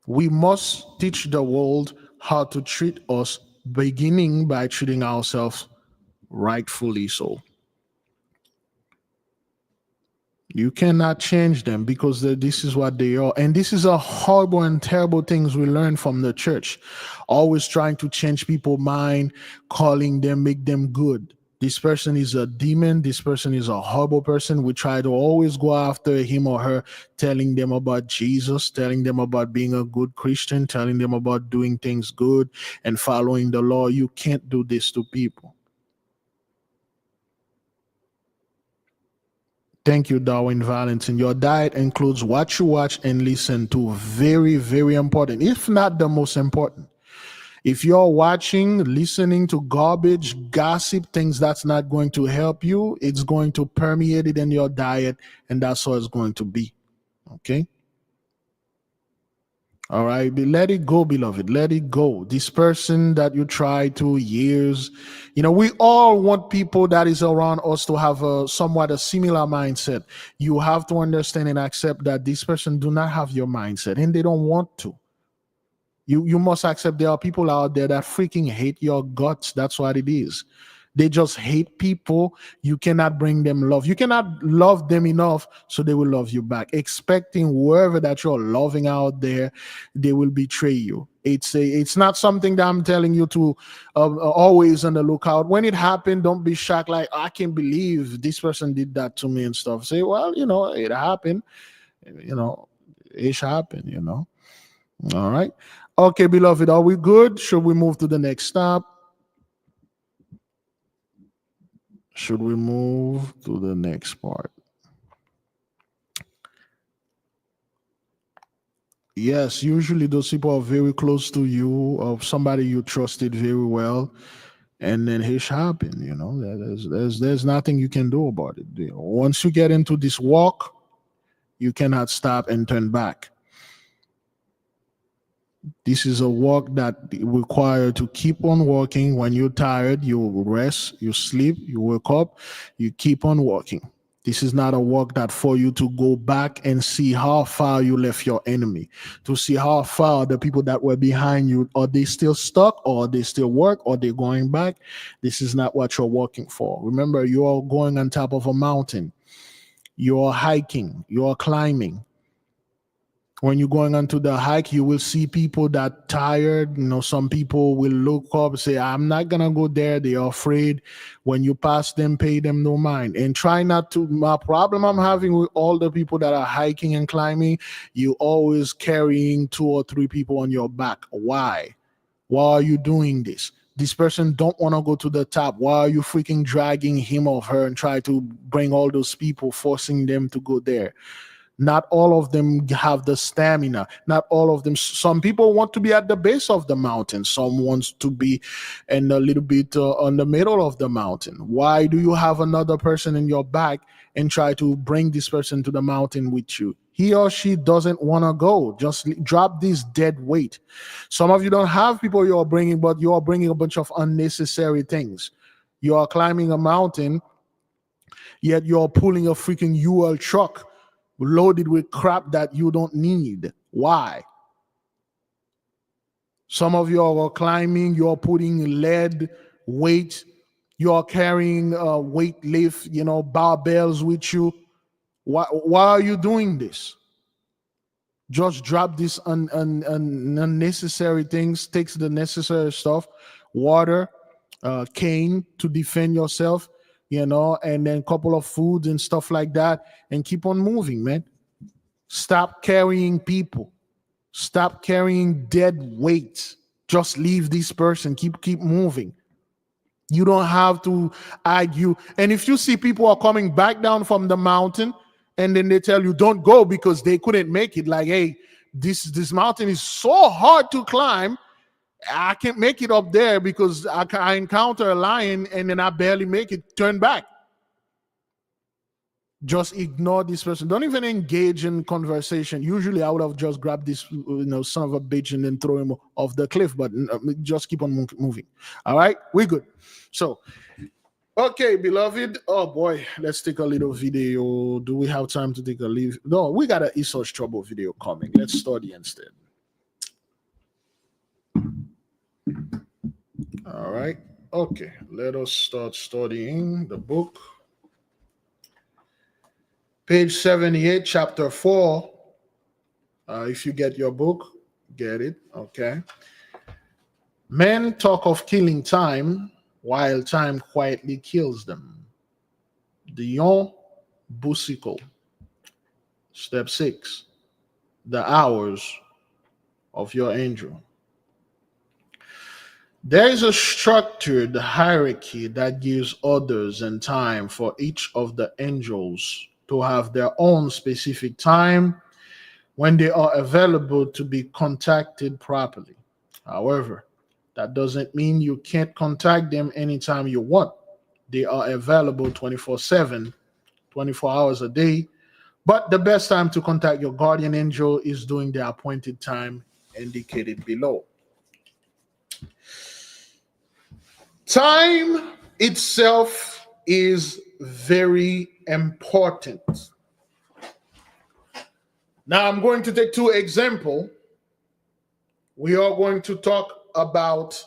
We must teach the world how to treat us, beginning by treating ourselves rightfully so. You cannot change them because this is what they are. And this is a horrible and terrible things we learn from the church. Always trying to change people's mind, calling them, make them good. This person is a demon. This person is a horrible person. We try to always go after him or her, telling them about Jesus, telling them about being a good Christian, telling them about doing things good and following the law. You can't do this to people. Thank you, Darwin Valentin. Your diet includes what you watch and listen to. Very, very important, if not the most important. If you're watching, listening to garbage, gossip, things that's not going to help you, it's going to permeate it in your diet, and that's how it's going to be. Okay? All right, let it go, beloved. Let it go. This person that you tried 2 years, we all want people that is around us to have somewhat a similar mindset. You have to understand and accept that this person do not have your mindset, and they don't want to. You must accept there are people out there that freaking hate your guts. That's what it is. They just hate people. You cannot bring them love. You cannot love them enough so they will love you back. Expecting wherever that you're loving out there, they will betray you. It's not something that I'm telling you to always on the lookout. When it happened, don't be shocked like, I can't believe this person did that to me and stuff. Say, well, it happened. It happened, All right. Okay, beloved, are we good? Should we move to the next stop? Should we move to the next part? Yes, usually those people are very close to you, or somebody you trusted very well, and then it happened. There's nothing you can do about it. Once you get into this walk, you cannot stop and turn back. This is a walk that requires to keep on walking. When you're tired, you rest, you sleep, you wake up, you keep on walking. This is not a walk that for you to go back and see how far you left your enemy, to see how far the people that were behind you, are they still stuck, or they still work, or they're going back. This is not what you're walking for. Remember, you are going on top of a mountain. You are hiking, you are climbing. When you're going onto the hike, you will see people that tired. Some people will look up and say, I'm not going to go there. They are afraid. When you pass them, pay them no mind. And try not to. My problem I'm having with all the people that are hiking and climbing, you always carrying 2 or 3 people on your back. Why? Why are you doing this? This person don't want to go to the top. Why are you freaking dragging him or her and try to bring all those people, forcing them to go there? Not all of them have the stamina. Not all of them. Some people want to be at the base of the mountain. Some wants to be in a little bit on the middle of the mountain. Why do you have another person in your back and try to bring this person to the mountain with you? He or she doesn't want to go. Just drop this dead weight. Some of you don't have people you're bringing, but you're bringing a bunch of unnecessary things. You are climbing a mountain, yet you're pulling a freaking UL truck loaded with crap that you don't need. Why? Some of you are climbing, you're putting lead weight, You are carrying weight lift, barbells with you. Why are you doing this? Just drop this unnecessary things, takes the necessary stuff, water, cane to defend yourself, and then a couple of foods and stuff like that, and keep on moving, man. Stop carrying people. Stop carrying dead weights. Just leave this person. Keep moving. You don't have to argue. And if you see people are coming back down from the mountain, and then they tell you don't go because they couldn't make it, like, hey, this mountain is so hard to climb, I can't make it up there because I encounter a lion and then I barely make it, turn back. Just ignore this person. Don't even engage in conversation. Usually I would have just grabbed this son of a bitch and then throw him off the cliff, but just keep on moving. All right, we're good. So okay, beloved. Oh boy, let's take a little video. Do we have time to take a leave? No, we got an Esau's Trouble video coming. Let's study instead. All right. Okay, let us start studying the book. Page 78, chapter 4. If you get your book, get it. Okay. Men talk of killing time, while time quietly kills them. Dion Boucicault. Step 6. The hours of your angel. There is a structured hierarchy that gives orders and time for each of the angels to have their own specific time when they are available to be contacted properly. However, that doesn't mean you can't contact them anytime you want. They are available 24/7, 24 hours a day. But the best time to contact your guardian angel is during the appointed time indicated below. Time itself is very important. Now I'm going to take 2 examples. We are going to talk about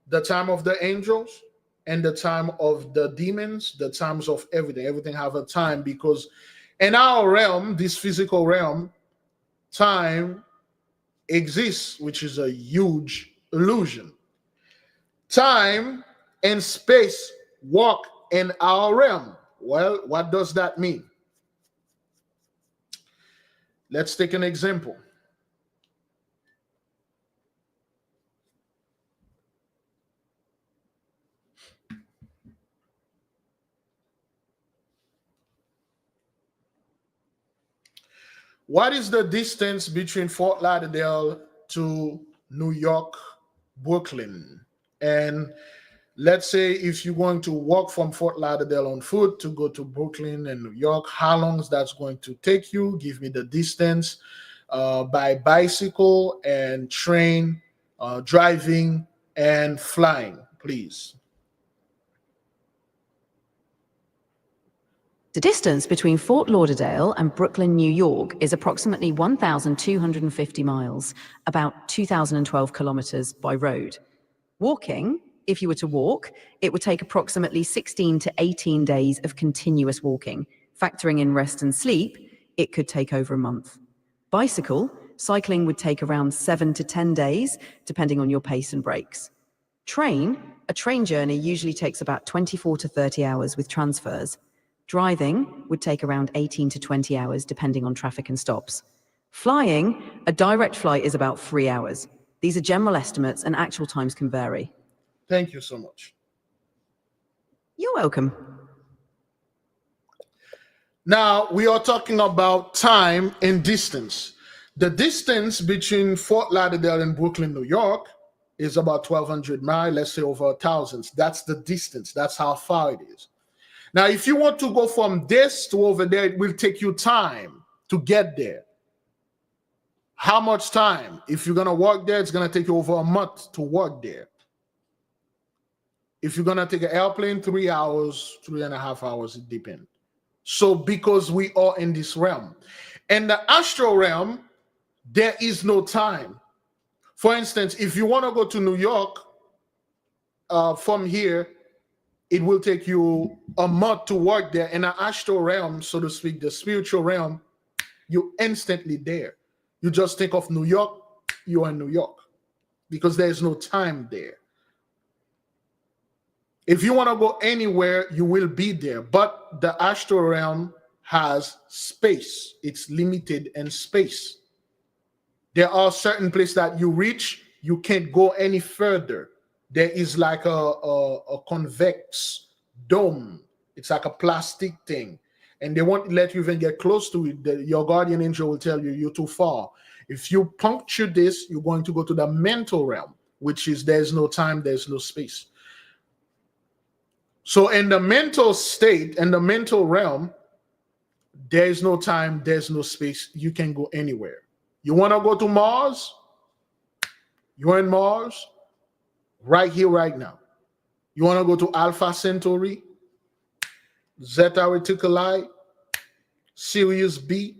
the time of the angels and the time of the demons, the times of everything. Everything have a time, because in our realm, this physical realm, time exists, which is a huge illusion. Time and space walk in our realm. Well, what does that mean? Let's take an example. What is the distance between Fort-Lauderdale to New York, Brooklyn? And let's say if you're going to walk from Fort-Lauderdale on foot to go to Brooklyn and New York, how long is that going to take you? Give me the distance by bicycle and train, driving and flying, please. The distance between Fort Lauderdale and Brooklyn, New York is approximately 1,250 miles, about 2,012 kilometers by road. Walking, if you were to walk, it would take approximately 16 to 18 days of continuous walking. Factoring in rest and sleep, it could take over a month. Cycling would take around 7 to 10 days, depending on your pace and breaks. A train journey usually takes about 24 to 30 hours with transfers. Driving would take around 18 to 20 hours, depending on traffic and stops. Flying, a direct flight is about 3 hours. These are general estimates and actual times can vary. Thank you so much. You're welcome. Now, we are talking about time and distance. The distance between Fort Lauderdale and Brooklyn, New York is about 1,200 miles, let's say over 1,000. That's the distance. That's how far it is. Now, if you want to go from this to over there, it will take you time to get there. How much time? If you're going to walk there, it's going to take you over a month to walk there. If you're going to take an airplane, 3 hours, 3.5 hours, it depends. So because we are in this realm. In the astral realm, there is no time. For instance, if you want to go to New York from here, it will take you a month to work there. In the astral realm, so to speak, the spiritual realm, you instantly there. You just think of New York, you are in New York, because there's no time there. If you want to go anywhere, you will be there. But the astral realm has space. It's limited in space. There are certain places that you reach, you can't go any further. There is like a convex dome. It's like a plastic thing. And they won't let you even get close to it. Your guardian angel will tell you you're too far. If you puncture this, you're going to go to the mental realm, which is there's no time, there's no space. So in the mental state, in the mental realm, there's no time, there's no space. You can go anywhere. You want to go to Mars? You're in Mars right here, right now. You want to go to Alpha Centauri, Zeta Reticuli, Sirius B,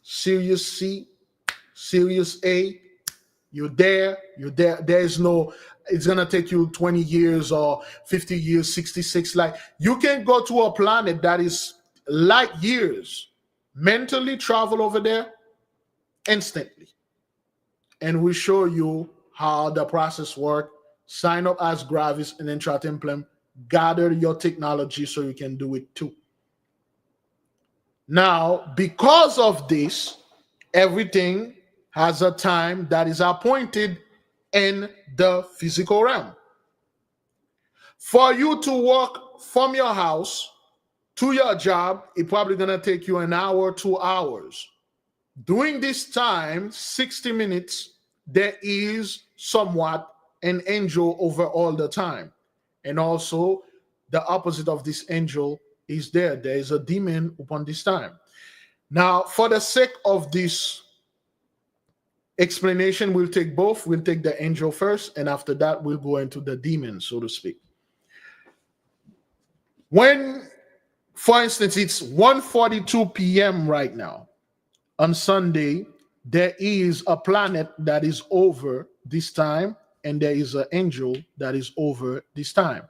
Sirius C, Sirius A. You're there. There's no, it's going to take you 20 years or 50 years, 66. Like, you can go to a planet that is light years, mentally travel over there instantly. And we show you how the process works. Sign up as Gravis and then try to implement, gather your technology so you can do it too. Now, because of this, everything has a time that is appointed in the physical realm. For you to walk from your house to your job, it's probably going to take you an hour, 2 hours. During this time, 60 minutes, there is somewhat an angel over all the time. And also, the opposite of this angel is there. There is a demon upon this time. Now, for the sake of this explanation, we'll take both. We'll take the angel first, and after that, we'll go into the demon, so to speak. When, for instance, it's 1:42 p.m. right now, on Sunday, there is a planet that is over this time, and there is an angel that is over this time.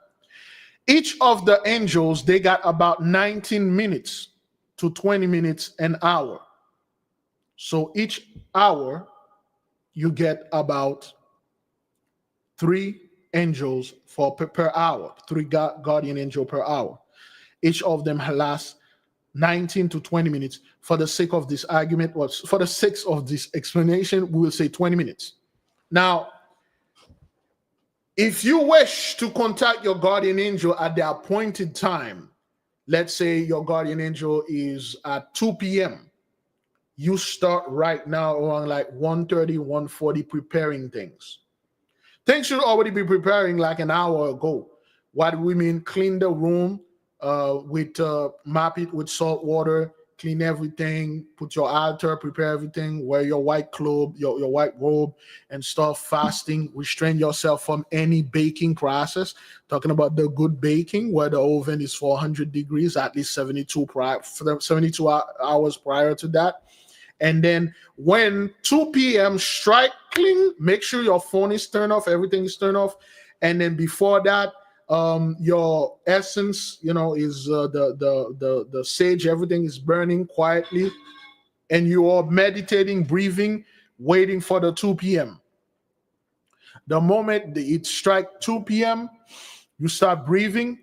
Each of the angels, they got about 19 minutes to 20 minutes an hour. So each hour, you get about 3 angels per hour, 3 guardian angel per hour. Each of them lasts 19 to 20 minutes. For the sake of this argument, for the sake of this explanation, we will say 20 minutes. Now, if you wish to contact your guardian angel at the appointed time, let's say your guardian angel is at 2 p.m., you start right now around like 1:30, 1:40 preparing things. Things should already be preparing like an hour ago. What do we mean? Clean the room, map it with salt water, clean everything, put your altar, prepare everything, wear your white cloth, your white robe, and start fasting. Restrain yourself from any baking process. Talking about the good baking, where the oven is 400 degrees, at least 72 hours prior to that. And then when 2 p.m. strike, cling, make sure your phone is turned off, everything is turned off. And then before that, your essence, is the sage, everything is burning quietly, and you are meditating, breathing, waiting for the 2 p.m. The moment it strikes 2 p.m., you start breathing.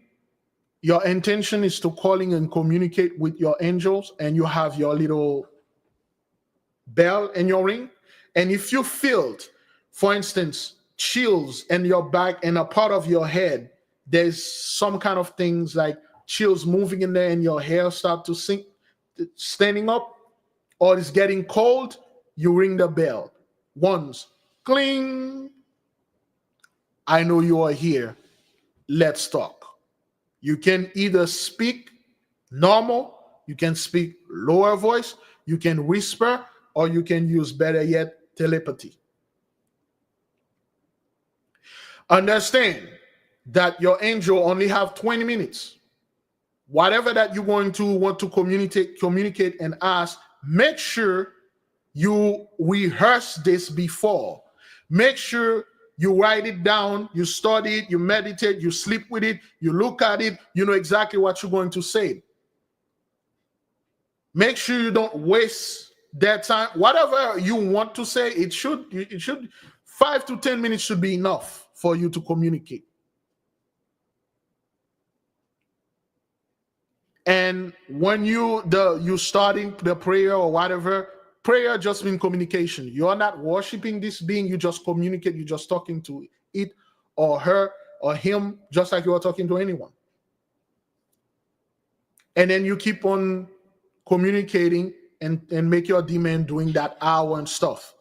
Your intention is to calling and communicate with your angels, and you have your little bell in your ring. And if you feel, for instance, chills in your back and a part of your head, there's some kind of things like chills moving in there and your hair start to sink, standing up, or it's getting cold, you ring the bell. Once, cling. I know you are here. Let's talk. You can either speak normal, you can speak lower voice, you can whisper, or you can use, better yet, telepathy. Understand that your angel only have 20 minutes. Whatever that you're going to want to communicate and ask, make sure you rehearse this before. Make sure you write it down, you study it, you meditate, you sleep with it, you look at it, you know exactly what you're going to say. Make sure you don't waste that time. Whatever you want to say, it should 5 to 10 minutes should be enough for you to communicate. And when you starting the prayer or whatever, prayer just means communication. You're not worshiping this being, you just communicate, you're just talking to it or her or him, just like you are talking to anyone. And then you keep on communicating and make your demand during that hour and stuff.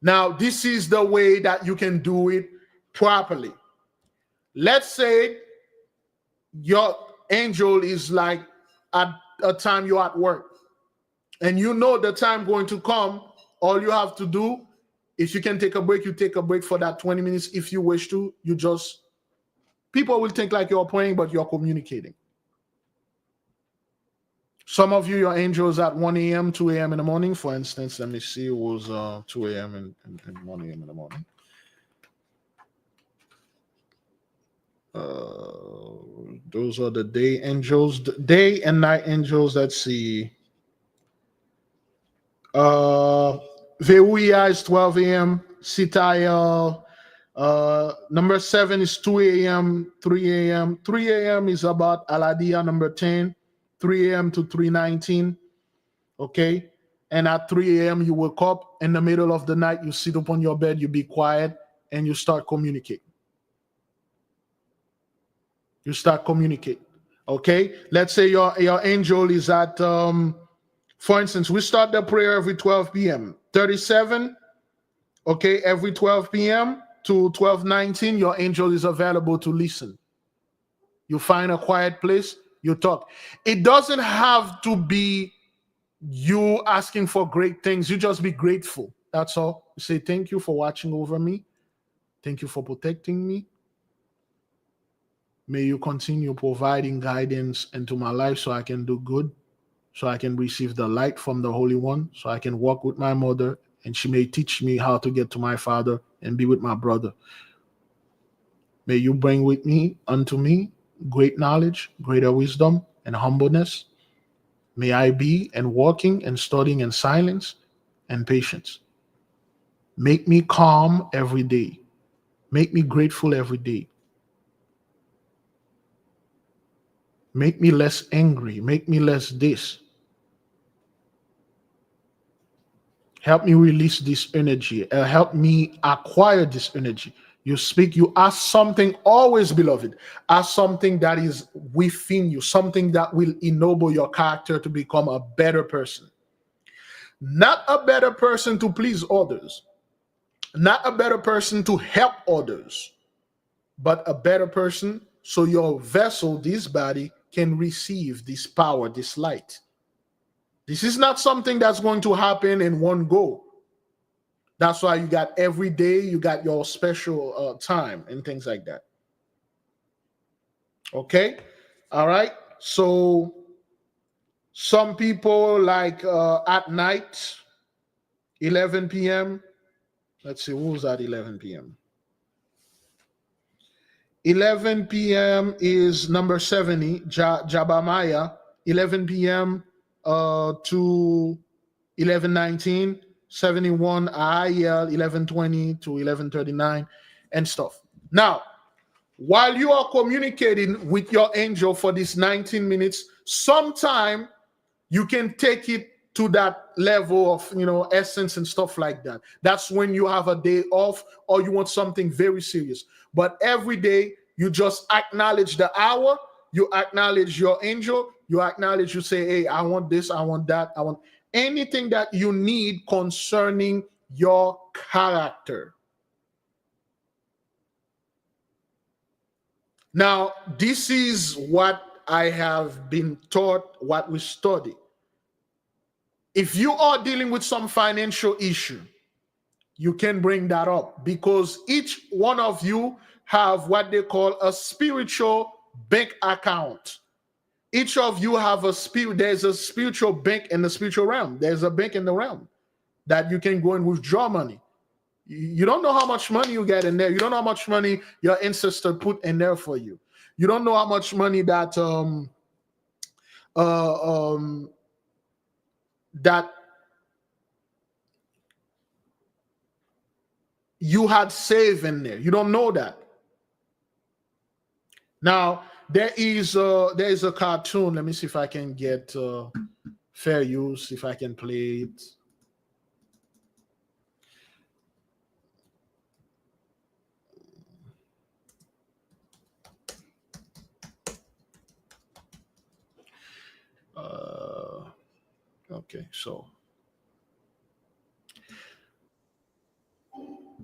Now, this is the way that you can do it properly. Let's say your angel is like at a time you're at work and you know the time going to come. All you have to do, if you can take a break, you take a break for that 20 minutes. If you wish to, people will think like you're praying, but you're communicating. Some of you, your angels at 1 a.m., 2 a.m. in the morning. For instance, let me see, it was 2 a.m. and 1 a.m. in the morning. Those are the day angels, day and night angels. Let's see. Veuia is 12 a.m. Sitael. Number 7 is 2 a.m., 3 a.m. 3 a.m. is about Aladia, number 10, 3 a.m. to 3:19. Okay. And at 3 a.m., you wake up in the middle of the night, you sit up on your bed, you be quiet, and you start communicating. You start communicating. Okay. Let's say your angel is at, for instance, we start the prayer every 12 p.m. 37. Okay. Every 12 p.m. to 12:19, your angel is available to listen. You find a quiet place, you talk. It doesn't have to be you asking for great things. You just be grateful. That's all. You say, thank you for watching over me. Thank you for protecting me. May you continue providing guidance into my life so I can do good, so I can receive the light from the Holy One, so I can walk with my mother, and she may teach me how to get to my father and be with my brother. May you bring with me unto me great knowledge, greater wisdom, and humbleness. May I be and walking and studying in silence and patience. Make me calm every day. Make me grateful every day. Make me less angry. Make me less this. Help me release this energy. Help me acquire this energy. You speak, you ask something, always, beloved, ask something that is within you, something that will ennoble your character to become a better person. Not a better person to please others, not a better person to help others, but a better person so your vessel, this body, can receive this power, this light. This is not something that's going to happen in one go. That's why you got every day, you got your special time and things like that. Okay? All right? So some people like at night, 11 p.m. Let's see, who's at 11 p.m.? 11 p.m. is number 70, Jabamaya. 11 p.m. To 11:19. 71 IL 11:20 to 11:39 and stuff. Now, while you are communicating with your angel for this 19 minutes, sometime you can take it to that level of, essence and stuff like that. That's when you have a day off or you want something very serious. But every day you just acknowledge the hour, you acknowledge your angel, you acknowledge, you say, hey, I want this, I want that, I want anything that you need concerning your character. Now, this is what I have been taught, what we study. If you are dealing with some financial issue, you can bring that up because each one of you have what they call a spiritual bank account. Each of you have a spirit. There's a spiritual bank in the spiritual realm. There's a bank in the realm that you can go and withdraw money. You don't know how much money you get in there. You don't know how much money your ancestor put in there for you. You don't know how much money that that you had saved in there. You don't know that. Now there is a cartoon. Let me see if I can get fair use, if I can play it. Okay, so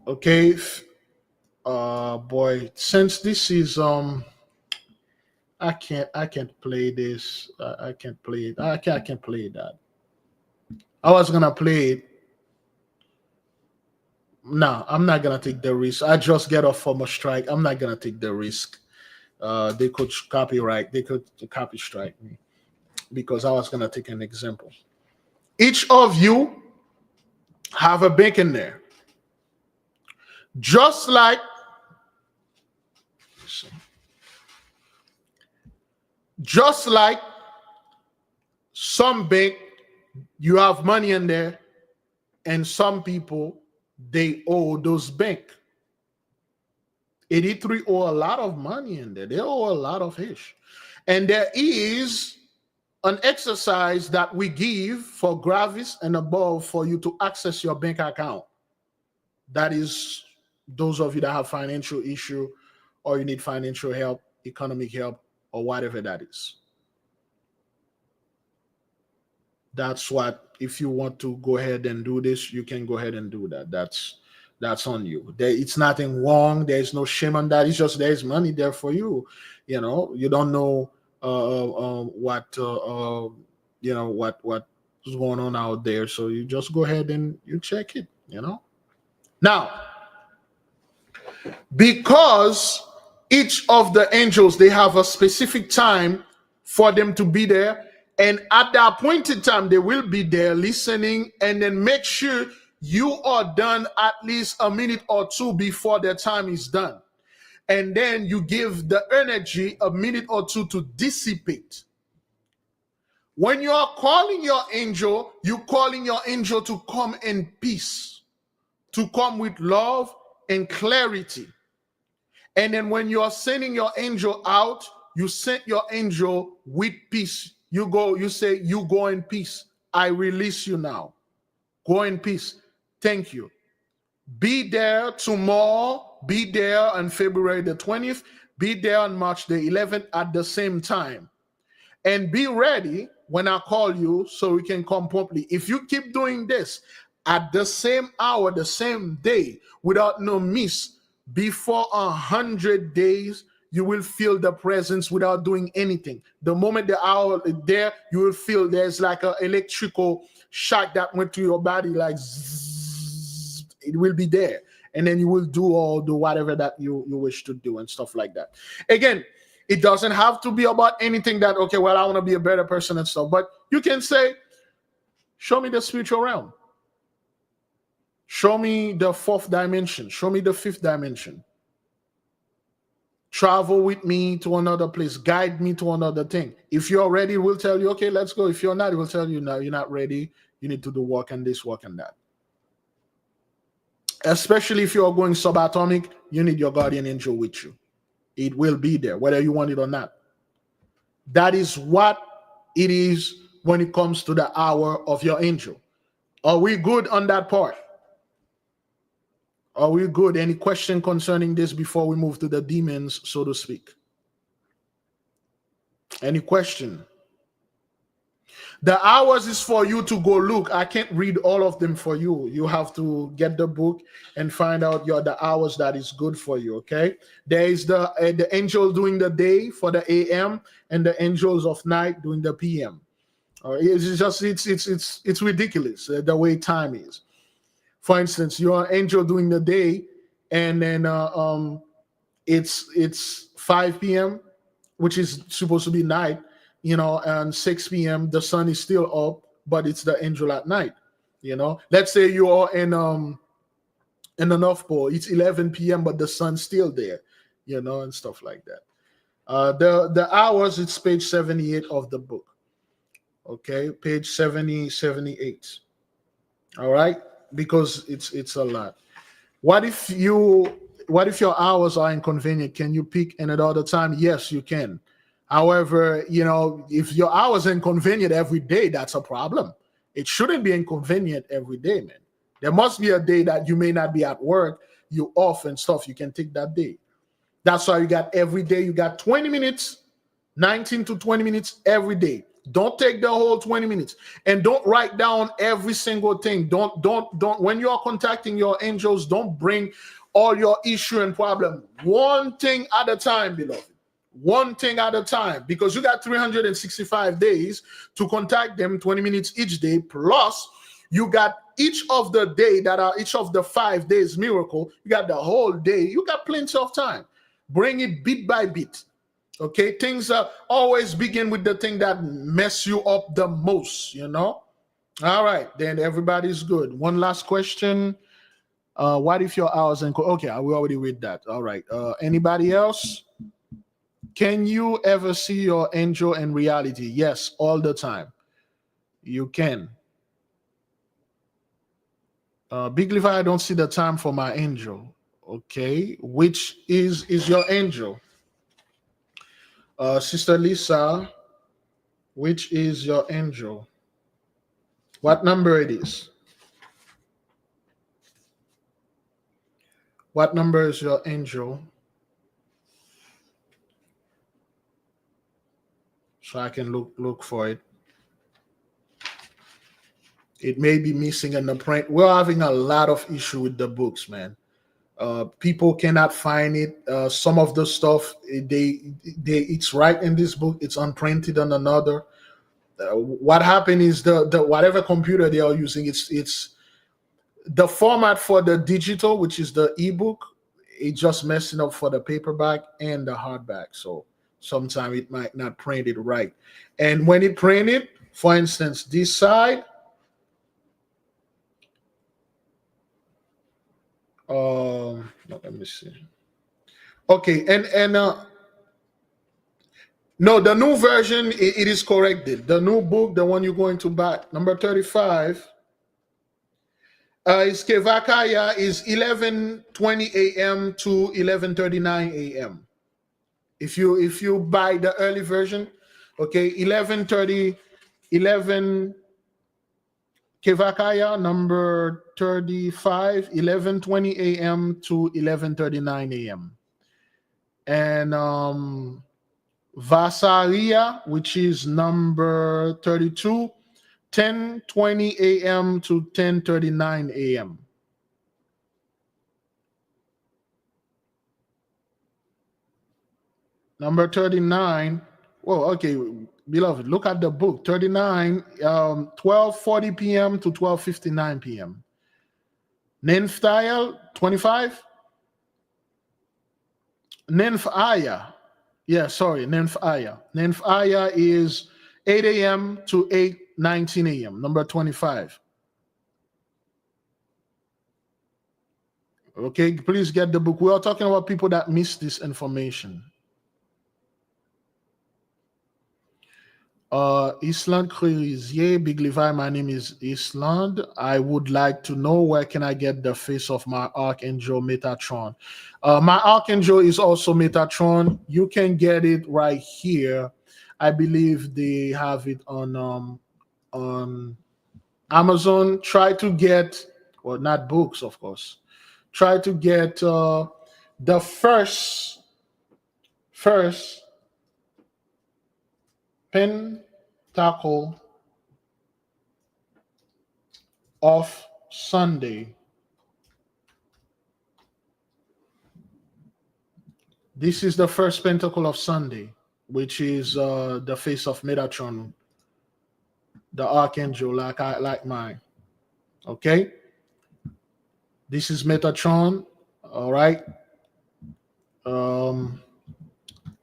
okay, boy, since this is I can't play this. I can't play it. I can't play that. I was gonna play it. No, I'm not gonna take the risk. I just get off from a strike. I'm not gonna take the risk. They could copyright. They could copy strike me because I was gonna take an example. Each of you have a bank in there, just like some bank, you have money in there, and some people they owe those bank. 83 owe a lot of money in there. They owe a lot of ish. And there is an exercise that we give for gravis and above for you to access your bank account. That is those of you that have financial issue or you need financial help, economic help, or whatever that is. That's what, if you want to go ahead and do this, you can go ahead and do that. That's on you. It's nothing wrong. There's no shame on that. It's just there's money there for you. You know, you don't know what's going on out there. So you just go ahead and you check it, you know. Now, because each of the angels, they have a specific time for them to be there. And at the appointed time, they will be there listening, and then make sure you are done at least a minute or two before their time is done. And then you give the energy a minute or two to dissipate. When you are calling your angel, you're calling your angel to come in peace, to come with love and clarity. And then when you are sending your angel out, you send your angel with peace. You go, you say, you go in peace. I release you now. Go in peace. Thank you. Be there tomorrow. Be there on February the 20th. Be there on March the 11th at the same time. And be ready when I call you so we can come promptly. If you keep doing this at the same hour, the same day, without no miss, before 100 days, you will feel the presence without doing anything. The moment the hour is there, you will feel there's like an electrical shock that went to your body, like zzz, it will be there. And then you will do all the whatever that you wish to do and stuff like that. Again, it doesn't have to be about anything that, okay, well, I want to be a better person and stuff. But you can say, show me the spiritual realm. Show me the fourth dimension. Show me the fifth dimension. Travel with me to another place. Guide me to another thing. If you're ready, we'll tell you, okay, let's go. If you're not, we'll tell you, no, you're not ready. You need to do work and this, work and that. Especially if you're going subatomic, you need your guardian angel with you. It will be there, whether you want it or not. That is what it is when it comes to the hour of your angel. Are we good on that part? Are we good? Any question concerning this before we move to the demons, so to speak? Any question? The hours is for you to go look. I can't read all of them for you. You have to get the book and find out the hours that is good for you, okay? There is the angel doing the day for the AM and the angels of night doing the PM. It's just, it's ridiculous the way time is. For instance, you're an angel during the day, and then it's 5 p.m., which is supposed to be night, you know, and 6 p.m. the sun is still up, but it's the angel at night, you know. Let's say you are in in the North Pole. It's 11 p.m., but the sun's still there, you know, and stuff like that. The hours, it's page 78 of the book. Okay, page 70, 78. All right, because it's a lot. What if your hours are inconvenient? Can you pick another time? Yes, you can. However, you know, if your hours are inconvenient every day, that's a problem. It shouldn't be inconvenient every day, man. There must be a day that you may not be at work, you off and stuff. You can take that day. That's why you got every day, you got 20 minutes, 19 to 20 minutes every day. Don't take the whole 20 minutes, and don't write down every single thing. Don't when you are contacting your angels, don't bring all your issue and problem. One thing at a time, beloved. One thing at a time, because you got 365 days to contact them, 20 minutes each day, plus you got each of the day that are each of the 5 days miracle. You got the whole day. You got plenty of time. Bring it bit by bit. Okay, things always begin with the thing that mess you up the most, you know. All right, then everybody's good. One last question. What if your hours and okay, we already read that. All right. Anybody else? Can you ever see your angel in reality? Yes, all the time. You can. Big Levi, I don't see the time for my angel. Okay, which is your angel? Sister Lisa, which is your angel? What number it is? What number is your angel? So I can look for it. It may be missing in the print. We're having a lot of issue with the books, man. People cannot find it. Some of the stuff it's right in this book. It's unprinted on another. What happened is the whatever computer they are using, it's the format for the digital, which is the ebook. It's just messing up for the paperback and the hardback. So sometimes it might not print it right. And when it printed, for instance, this side. Let me see. Okay, and no, the new version it is corrected. The new book, the one you're going to buy, number 35, is Kevakaya is 11:20 a.m. to 11:39 a.m. If you buy the early version, okay, 11:30, 11. Kevakaya number 35, 11:20 a.m. to 11:39 a.m. And Vasaria, which is number 32, 10:20 a.m. to 10:39 a.m. Number 39. Well, okay, beloved, look at the book. 39, 12:40 p.m. to 12:59 p.m. Ninftael, 25. Ninfaya. Yeah, sorry, Ninfaya. Ninfaya is 8 a.m. to 8:19 a.m. Number 25. Okay, please get the book. We are talking about people that miss this information. Island Crerizier, Big Levi, my name is Island. I would like to know where can I get the face of my Archangel Metatron. My Archangel is also Metatron. You can get it right here. I believe they have it on Amazon. Try to get, well, not books, of course. Try to get the first pentacle of Sunday. This is the first pentacle of Sunday, which is the face of Metatron, the archangel, like mine. Okay, this is Metatron. All right.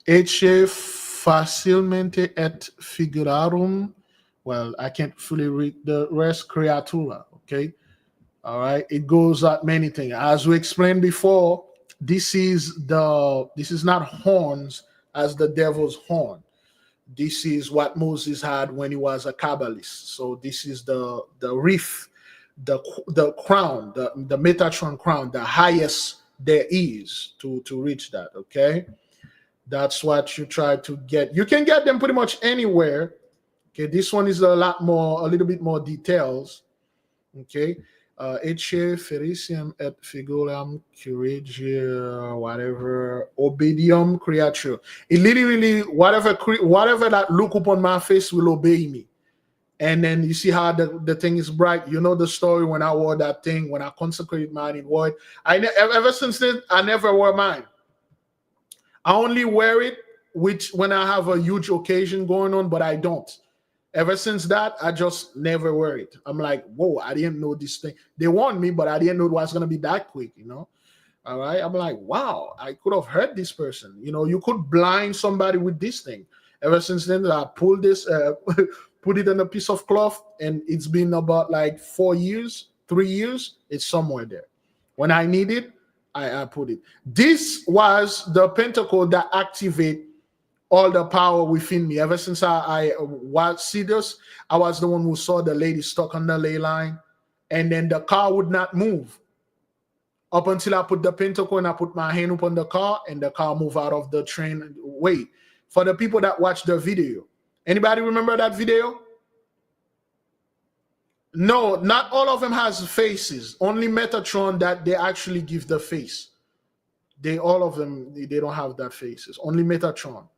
Ecce facilmente et figurarum. Well, I can't fully read the rest. Creatura. Okay. All right, it goes at many things. As we explained before, this is not horns as the devil's horn. This is what Moses had when he was a Kabbalist. So this is the wreath, the crown, the Metatron crown, the highest there is to reach that. Okay, that's what you try to get. You can get them pretty much anywhere. Okay, this one is a little bit more details. Okay, Ecce Fericium et Figuriam Curagia, whatever, Obedium Creature. It literally, whatever that look upon my face will obey me. And then you see how the thing is bright. You know the story when I wore that thing, when I consecrated mine in white. Ever since then, I never wear mine. I only wear it when I have a huge occasion going on, but I don't. Ever since that, I just never wear it. I'm like, whoa, I didn't know this thing. They warned me, but I didn't know it was going to be that quick, you know? All right. I'm like, wow, I could have hurt this person. You know, you could blind somebody with this thing. Ever since then, I pulled this, put it on a piece of cloth, and it's been about like 3 years. It's somewhere there. When I need it, I put it. This was the pentacle that activate all the power within me. Ever since I see this, I was the one who saw the lady stuck on the ley line, and then the car would not move up until I put the pentacle and I put my hand upon the car, and the car moved out of the train way. For the people that watched the video, anybody remember that video? No, not all of them has faces. Only Metatron that they actually give the face. All of them, they don't have that faces. Only Metatron.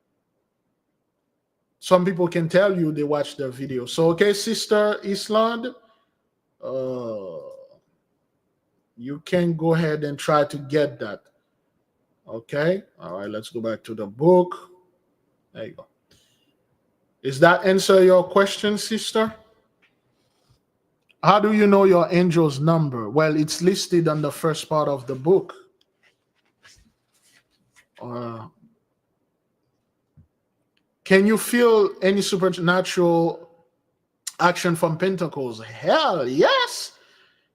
Some people can tell you they watched the video. So, okay, Sister Island, you can go ahead and try to get that. Okay. All right, let's go back to the book. There you go. Does that answer your question, sister? How do you know your angel's number? Well, it's listed on the first part of the book. Can you feel any supernatural action from pentacles? Hell yes.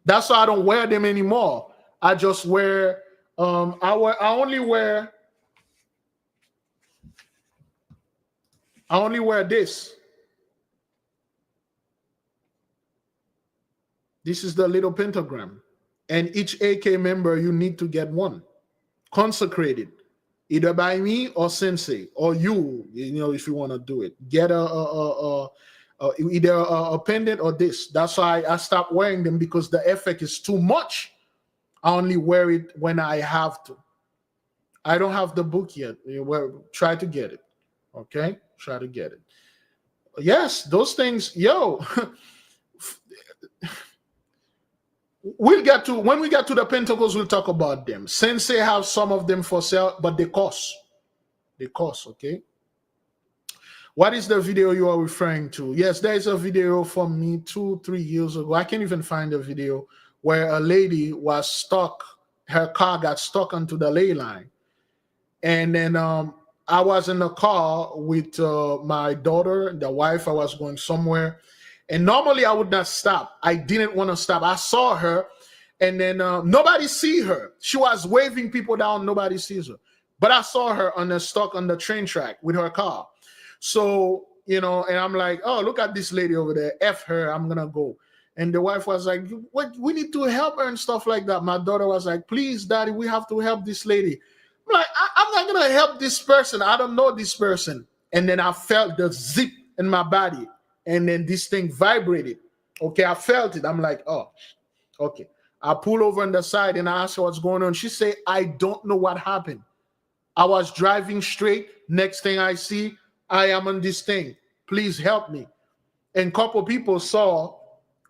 That's why I don't wear them anymore. I just wear I only wear this. This is the little pentagram. And each AK member, you need to get one. Consecrated. Either by me or Sensei or you know, if you want to do it. Get either a pendant or this. That's why I stopped wearing them, because the effect is too much. I only wear it when I have to. I don't have the book yet. Try to get it. Okay? Try to get it. Yes, those things, yo. When we get to the pentacles, we'll talk about them. Sensei have some of them for sale, but they cost. They cost, okay? What is the video you are referring to? Yes, there is a video from me 2-3 years ago. I can't even find a video where a lady was stuck. Her car got stuck onto the ley line. And then I was in the car with my daughter, the wife. I was going somewhere. And normally I would not stop. I didn't want to stop. I saw her, and then nobody see her. She was waving people down. Nobody sees her. But I saw her stuck on the train track with her car. So, you know, and I'm like, oh, look at this lady over there. F her. I'm going to go. And the wife was like, what? We need to help her and stuff like that. My daughter was like, please, Daddy, we have to help this lady. I'm like, I'm not going to help this person. I don't know this person. And then I felt the zip in my body. And then this thing vibrated. Okay, I felt it. I'm like, oh, okay. I pull over on the side and I ask her what's going on. She said, I don't know what happened. I was driving straight. Next thing I see, I am on this thing. Please help me. And a couple people saw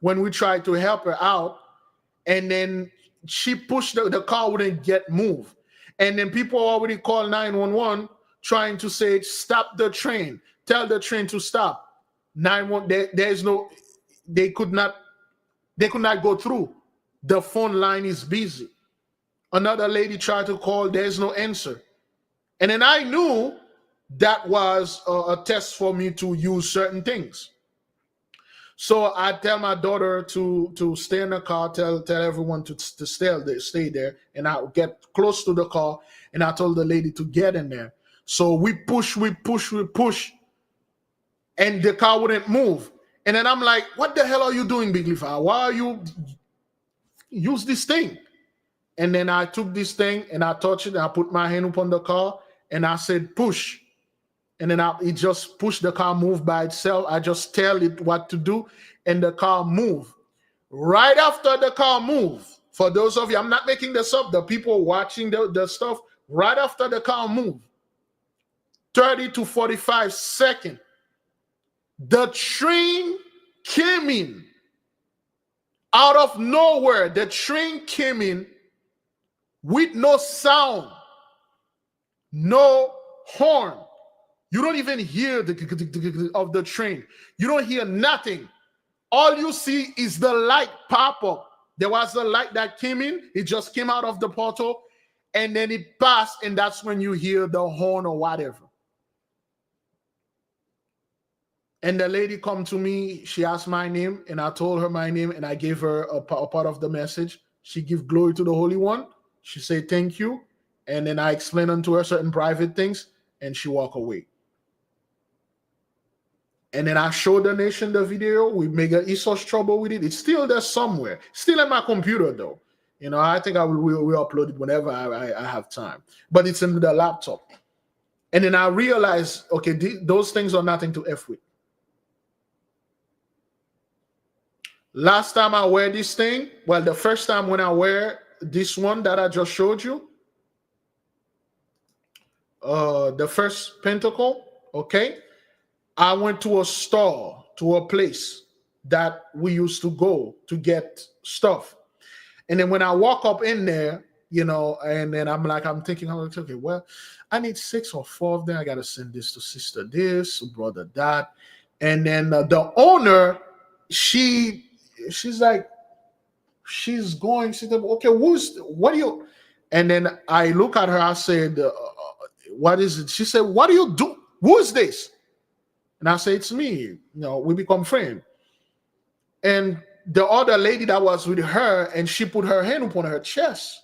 when we tried to help her out. And then she pushed the car wouldn't get moved. And then people already called 911 trying to say, stop the train. Tell the train to stop. 911, there's no, they could not go through. The phone line is busy. Another lady tried to call, there's no answer. And then I knew that was a test for me to use certain things. So I tell my daughter to stay in the car, tell everyone to stay there, and I get close to the car, and I told the lady to get in there. So we push, and the car wouldn't move. And then I'm like, what the hell are you doing, Big Levi? Why are you use this thing? And then I took this thing and I touched it, and I put my hand upon the car, and I said, push. And then it just pushed the car, move by itself. I just tell it what to do, and the car move. Right after the car move, for those of you, I'm not making this up, the people watching the stuff, right after the car move, 30 to 45 seconds, the train came in. Out of nowhere, the train came in with no sound, no horn. You don't even hear the of the train. You don't hear nothing. All you see is the light pop up. There was a light that came in. It just came out of the portal, and then it passed, and that's when you hear the horn or whatever. And the lady come to me. She asked my name, and I told her my name, and I gave her a part of the message. She give glory to the Holy One. She said thank you, and then I explained unto her certain private things, and she walk away. And then I showed the nation the video. We make a ESOS trouble with it. It's still there somewhere. Still in my computer though. You know, I think I will upload it whenever I have time. But it's in the laptop. And then I realized, okay, those things are nothing to F with. Last time I wear this thing, well, the first time when I wear this one that I just showed you, the first pentacle, okay, I went to a store, to a place that we used to go to get stuff. And then when I walk up in there, you know, and then I'm thinking, okay, well, I need 6 or 4 of them. I got to send this to sister this, brother that. And then the owner, she's like, she's going, she said, okay, what do you, and then I look at her, I said, what is it? She said, what do you do? Who is this? And I say, it's me. You know, we become friends. And the other lady that was with her, and she put her hand upon her chest.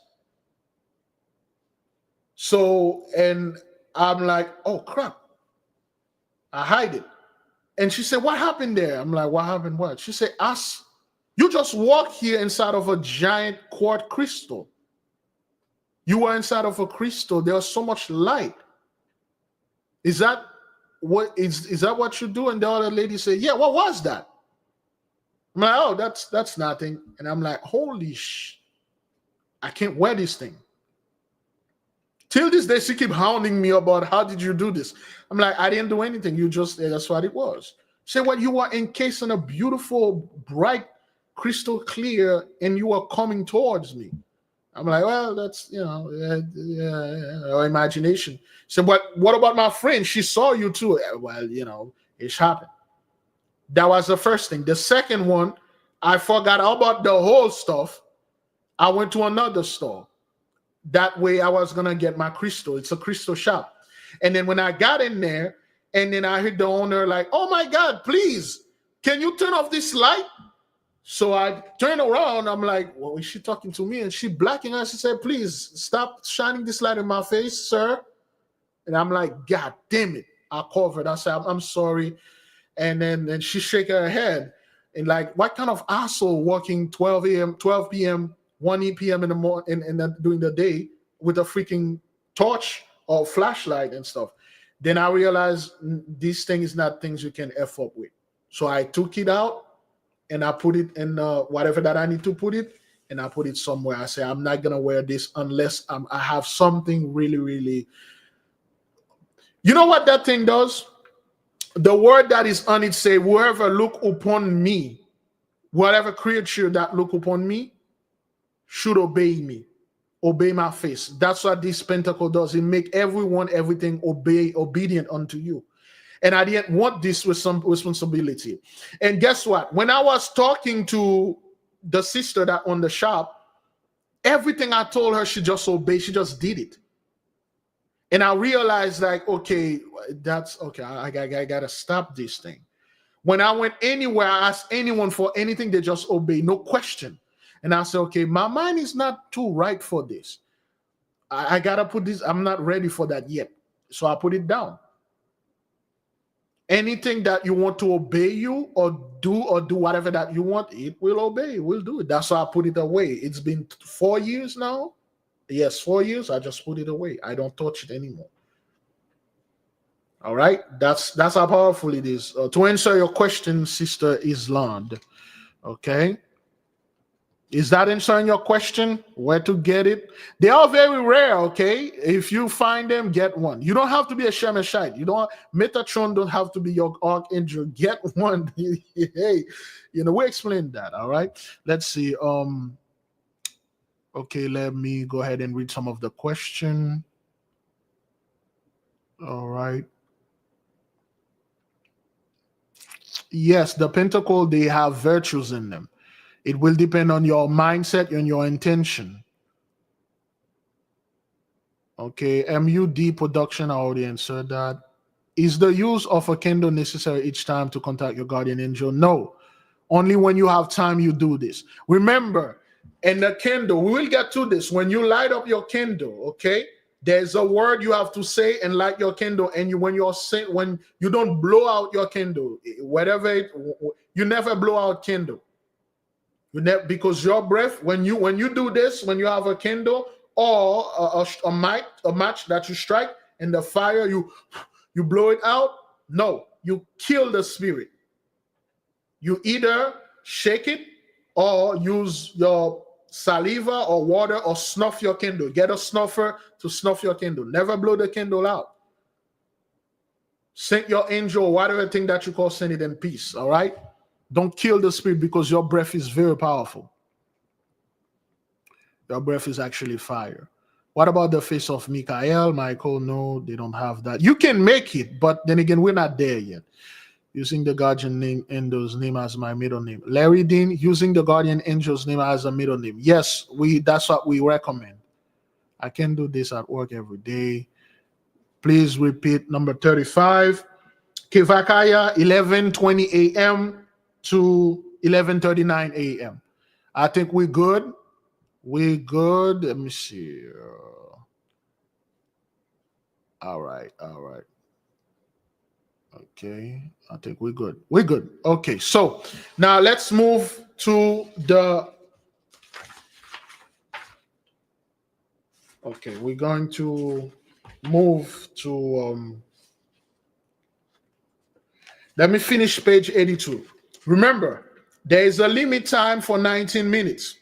So, and I'm like, oh, crap. I hide it. And she said, what happened there? I'm like, what happened what? She said, you just walked here inside of a giant quartz crystal. You were inside of a crystal. There was so much light. Is that what you do? And the other lady said, yeah, what was that? I'm like, oh, that's nothing. And I'm like, holy I can't wear this thing. Till this day, she keep hounding me about how did you do this? I'm like, I didn't do anything. That's what it was. She said, well, you were encased in a beautiful, bright, crystal clear, and you were coming towards me. I'm like, well, that's, you know, imagination. So, what about my friend? She saw you too. Well, you know, it's happened. That was the first thing. The second one, I forgot about the whole stuff. I went to another store. That way I was going to get my crystal. It's a crystal shop. And then when I got in there, and then I heard the owner like, oh my God, please, can you turn off this light? So I turned around. I'm like, well, is she talking to me? And she blacking us. She said, please stop shining this light in my face, sir. And I'm like, God damn it. I covered. I said, I'm sorry. And then she shake her head. And like, what kind of asshole working 12 p.m., 1 p.m. in the morning and during the day with a freaking torch or flashlight and stuff. Then I realized these things is not things you can F up with. So I took it out. And I put it in whatever that I need to put it, and I put it somewhere. I say, I'm not going to wear this unless I have something really, really. You know what that thing does? The word that is on it say, whoever look upon me, whatever creature that look upon me, should obey me, obey my face. That's what this pentacle does. It make everything obedient unto you. And I didn't want this with some responsibility. And guess what? When I was talking to the sister that owned the shop, everything I told her, she just obeyed. She just did it. And I realized like, okay, that's okay. I got to stop this thing. When I went anywhere, I asked anyone for anything, they just obey, no question. And I said, okay, my mind is not too right for this. I gotta put this, I'm not ready for that yet. So I put it down. Anything that you want to obey you or do whatever that you want, it will obey, it will do it. That's why I put it away. It's been 4 years now. Yes, 4 years. I just put it away. I don't touch it anymore. All right, that's how powerful it is. To answer your question, Sister Island, okay, is that answering your question? Where to get it? They are very rare. Okay, if you find them, get one. You don't have to be a Shemeshite. You don't. Metatron don't have to be your archangel. Get one. Hey, you know, we explained that. All right, let's see. Okay, let me go ahead and read some of the question. All right. Yes, the pentacle, they have virtues in them. It will depend on your mindset and your intention. Okay, MUD production, I already answered that. Is the use of a candle necessary each time to contact your guardian angel? No. Only when you have time you do this. Remember, in the candle, we will get to this. When you light up your candle, okay, there's a word you have to say and light your candle. And when you don't blow out your candle, whatever you never blow out candle. You never, because your breath, when you do this, when you have a candle or a match that you strike and the fire, you blow it out. No, you kill the spirit. You either shake it or use your saliva or water or snuff your candle. Get a snuffer to snuff your candle. Never blow the candle out. Send your angel, whatever thing that you call, send it in peace. All right? Don't kill the spirit because your breath is very powerful. Your breath is actually fire. What about the face of Michael? Michael, no, they don't have that. You can make it, but then again, we're not there yet. Using the guardian name angel's name as my middle name. Larry Dean, using the guardian angel's name as a middle name. Yes, that's what we recommend. I can do this at work every day. Please repeat number 35. Kevakaya, 11:20 a.m. to 11:39 a.m. I think we're good. We're good. Let me see. All right. Okay, I think we're good. We're good. Okay, so now let's move to the. Okay, we're going to move to. Let me finish page 82. Remember, there is a limit time for 19 minutes,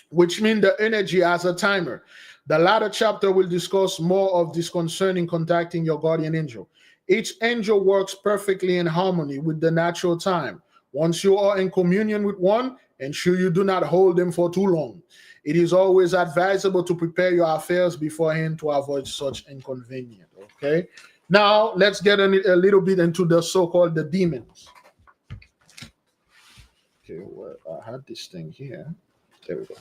which means the energy has a timer. The latter chapter will discuss more of this concerning contacting your guardian angel. Each angel works perfectly in harmony with the natural time. Once you are in communion with one, ensure you do not hold them for too long. It is always advisable to prepare your affairs beforehand to avoid such inconvenience. Okay? Now, let's get a little bit into the so-called the demons. Okay, well, I had this thing here. There we go.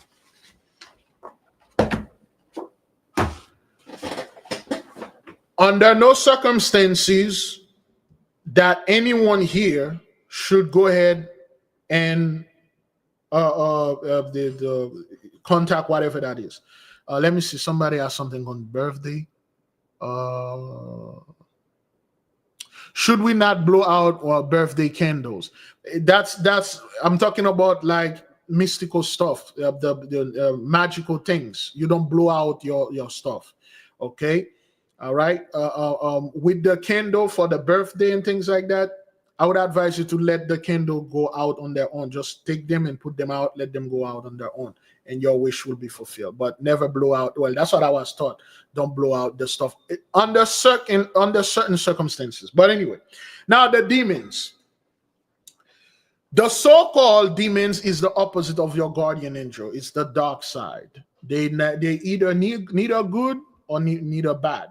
Under no circumstances that anyone here should go ahead and the contact whatever that is. Let me see. Somebody has something on birthday. Should we not blow out birthday candles? That's I'm talking about like mystical stuff, the magical things. You don't blow out your stuff. Okay. All right. With the candle for the birthday and things like that, I would advise you to let the candle go out on their own. Just take them and put them out, let them go out on their own, and your wish will be fulfilled. But never blow out. Well, that's what I was taught. Don't blow out the stuff under certain circumstances. But anyway, now the demons. The so-called demons is the opposite of your guardian angel. It's the dark side. They either neither good or neither bad.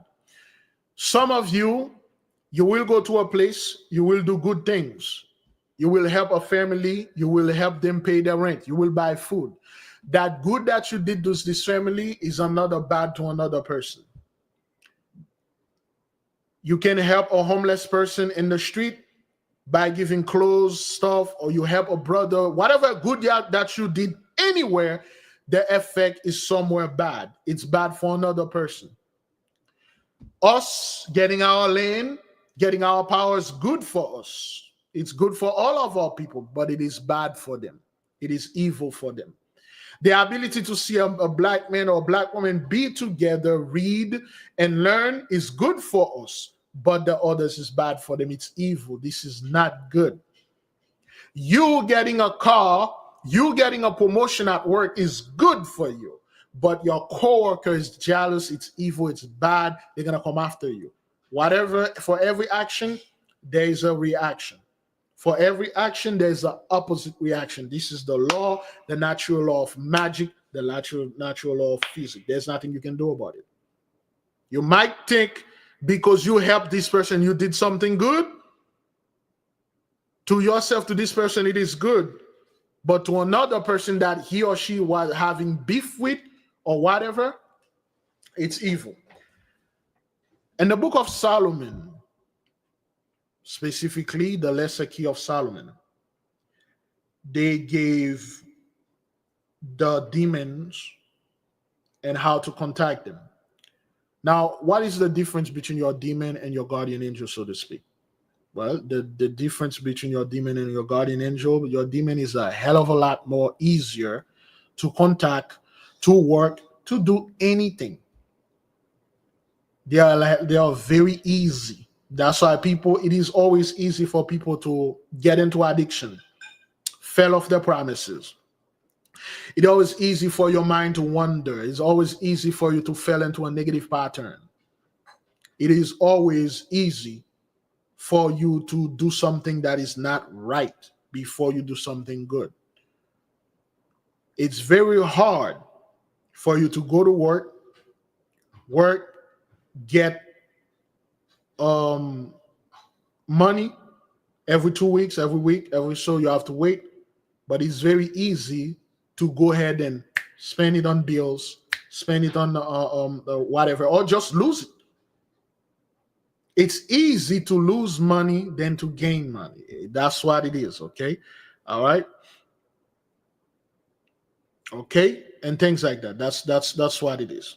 Some of you will go to a place, you will do good things. You will help a family, you will help them pay their rent, you will buy food. That good that you did to this family is another bad to another person. You can help a homeless person in the street, by giving clothes, stuff, or you help a brother, whatever good that you did anywhere, the effect is somewhere bad. It's bad for another person. Us getting our lane, getting our power is good for us. It's good for all of our people, but it is bad for them. It is evil for them. The ability to see a black man or a black woman be together, read and learn is good for us, but the others is bad for them. It's evil. This is not good. You getting a car, you getting a promotion at work is good for you, but your coworker is jealous. It's evil. It's bad. They're going to come after you. Whatever, for every action, there is a reaction. For every action, there's an opposite reaction. This is the law, the natural law of magic, the natural law of physics. There's nothing you can do about it. You might think because you helped this person, you did something good. To yourself, to this person, it is good. But to another person that he or she was having beef with or whatever, it's evil. In the book of Solomon, specifically the lesser key of Solomon, they gave the demons and how to contact them. Now, what is the difference between your demon and your guardian angel, so to speak? Well, the difference between your demon and your guardian angel, your demon is a hell of a lot more easier to contact, to work, to do anything. They are very easy. That's why it is always easy for people to get into addiction, fell off their promises. It's always easy for your mind to wander. It's always easy for you to fall into a negative pattern. It is always easy for you to do something that is not right before you do something good. It's very hard for you to go to work, get money every 2 weeks, every week, every so you have to wait. But it's very easy to go ahead and spend it on bills, spend it on whatever, or just lose it. It's easy to lose money than to gain money. That's what it is, okay? All right? Okay? And things like that. That's what it is.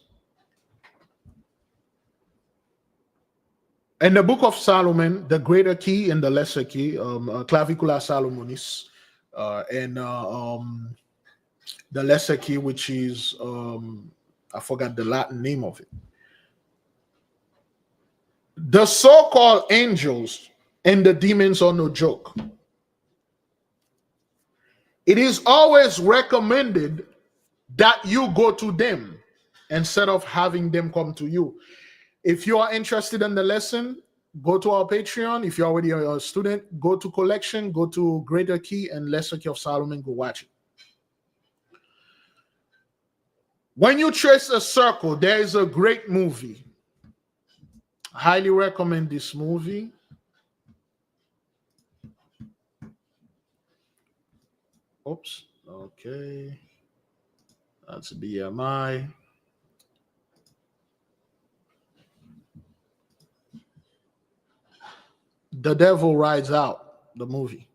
In the book of Solomon, the greater key and the lesser key, Clavicula Salomonis, and the lesser key, which is, I forgot the Latin name of it. The so-called angels and the demons are no joke. It is always recommended that you go to them instead of having them come to you. If you are interested in the lesson, go to our Patreon. If you're already a student, go to Collection, go to Greater Key and Lesser Key of Solomon, go watch it. When you trace a circle, there is a great movie. I highly recommend this movie. Oops. Okay. That's BMI. The Devil Rides Out, the movie.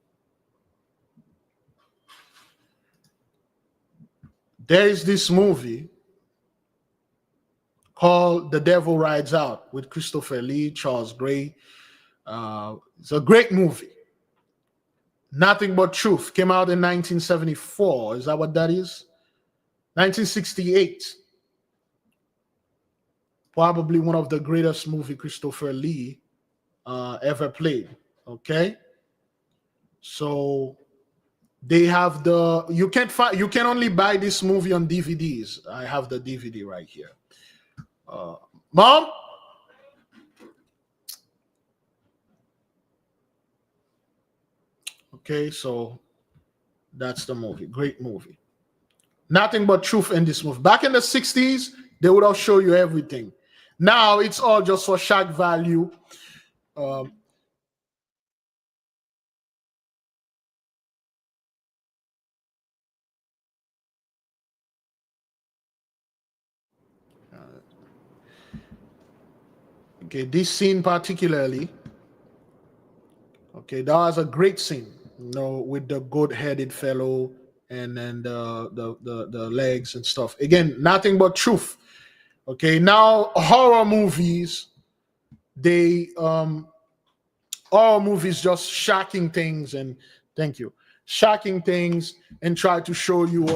There is this movie called The Devil Rides Out with Christopher Lee, Charles Gray. It's a great movie. Nothing But Truth came out in 1974. Is that what that is? 1968. Probably one of the greatest movie Christopher Lee ever played. Okay. So they have you can only buy this movie on DVDs. I have the DVD right here. Mom? Okay, so that's the movie. Great movie. Nothing But Truth in this movie. Back in the 60s, they would all show you everything. Now it's all just for shock value. Okay, this scene particularly, Okay, that was a great scene, with the goat-headed fellow and then the legs and stuff. Again, nothing but truth. Okay, now horror movies, they horror movies just shocking things and thank you, shocking things and try to show you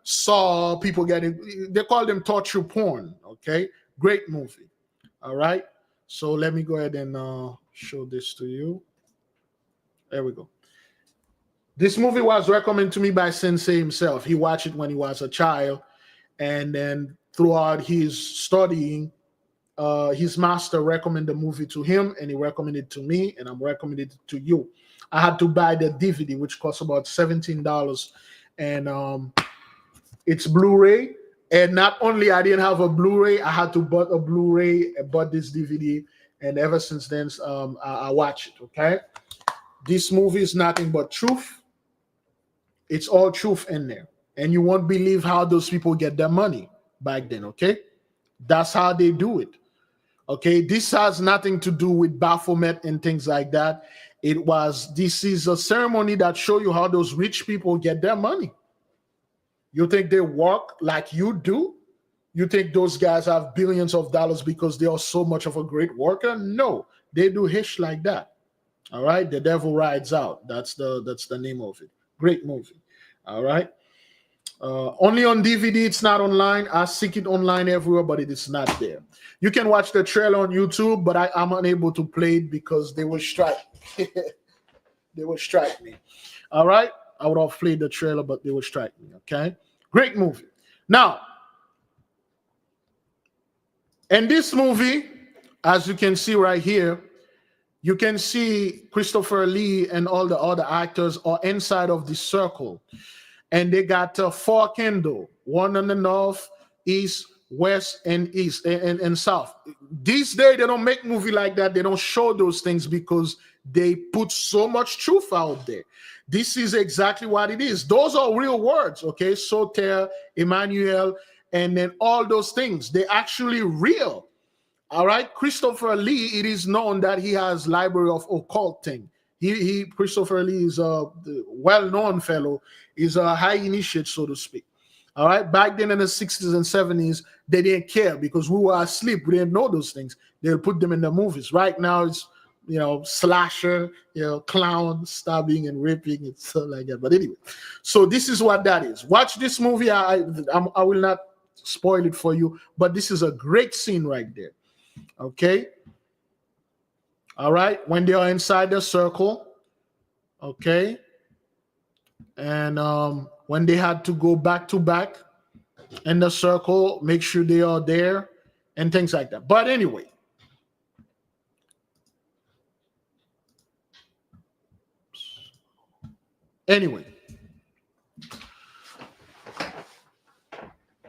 saw people getting, they call them torture porn. Okay, great movie. All right, so let me go ahead and show this to you. There we go. This movie was recommended to me by Sensei himself. He watched it when he was a child, and then throughout his studying, his master recommended the movie to him, and he recommended it to me, and I'm recommending it to you. I had to buy the DVD, which costs about $17, and it's Blu-ray. And not only I didn't have a Blu-ray, I had to buy a Blu-ray, bought this DVD, and ever since then, I watch it. Okay, this movie is nothing but truth. It's all truth in there, and you won't believe how those people get their money back then. Okay, that's how they do it. Okay, this has nothing to do with Baphomet and things like that. This is a ceremony that show you how those rich people get their money. You think they work like you do? You think those guys have billions of dollars because they are so much of a great worker? No, they do hish like that. All right, The Devil Rides Out. That's the name of it. Great movie. All right. Only on DVD, it's not online. I seek it online everywhere, but it is not there. You can watch the trailer on YouTube, but I'm unable to play it because they will strike. They will strike me. All right. I would have played the trailer, but they will strike me. Okay. Great movie. Now, in this movie, as you can see right here, you can see Christopher Lee and all the other actors are inside of this circle. And they got 4 candles, one on the north, east, west, and east, and south. These days, they don't make movie like that. They don't show those things because they put so much truth out there. This is exactly what it is. Those are real words, okay? Soter, Emmanuel, and then all those things. They're actually real. All right, Christopher Lee, it is known that he has library of occult thing. Christopher Lee is a well-known fellow, is a high initiate, so to speak. All right, back then in the 60s and 70s, they didn't care because we were asleep. We didn't know those things. They'll put them in the movies. Right now, it's, slasher, clown, stabbing and raping and stuff like that. But anyway, so this is what that is. Watch this movie. I will not spoil it for you, but this is a great scene right there. Okay. All right. When they are inside the circle. Okay. And when they had to go back to back in the circle, make sure they are there and things like that. But anyway.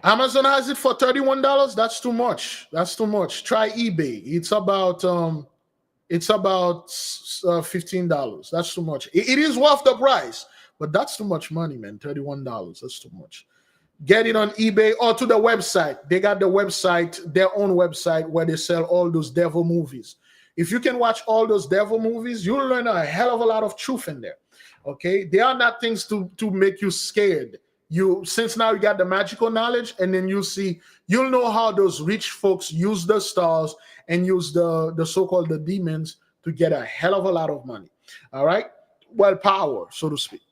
Amazon has it for $31. That's too much. Try eBay. It's about $15. That's too much. It is worth the price, but that's too much money, man. $31. That's too much. Get it on eBay or to the website. They got the website, their own website, where they sell all those devil movies. If you can watch all those devil movies, you'll learn a hell of a lot of truth in there. Okay, they are not things to make you scared. Since now you got the magical knowledge, and then you'll know how those rich folks use the stars and use the so-called the demons to get a hell of a lot of money. All right, well, power, so to speak.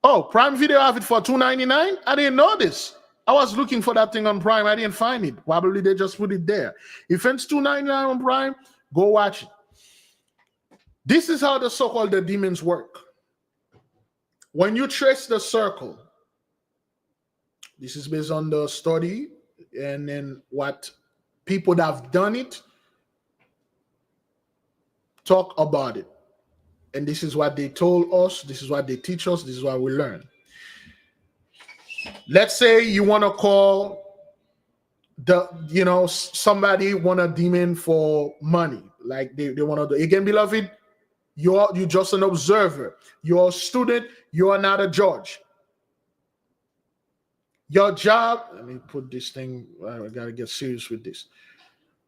Oh, Prime Video have it for $2.99. I didn't know this. I was looking for that thing on Prime. I didn't find it. Probably they just put it there. If it's $2.99 on Prime, go watch it. This is how the so-called the demons work. When you trace the circle, this is based on the study and then what people that have done it talk about it. And this is what they told us. This is what they teach us. This is what we learn. Let's say you want to call somebody want a demon for money. Like they want to do. Again, beloved, you're just an observer. You're a student. You are not a judge. Your job, let me put this thing, I got to get serious with this.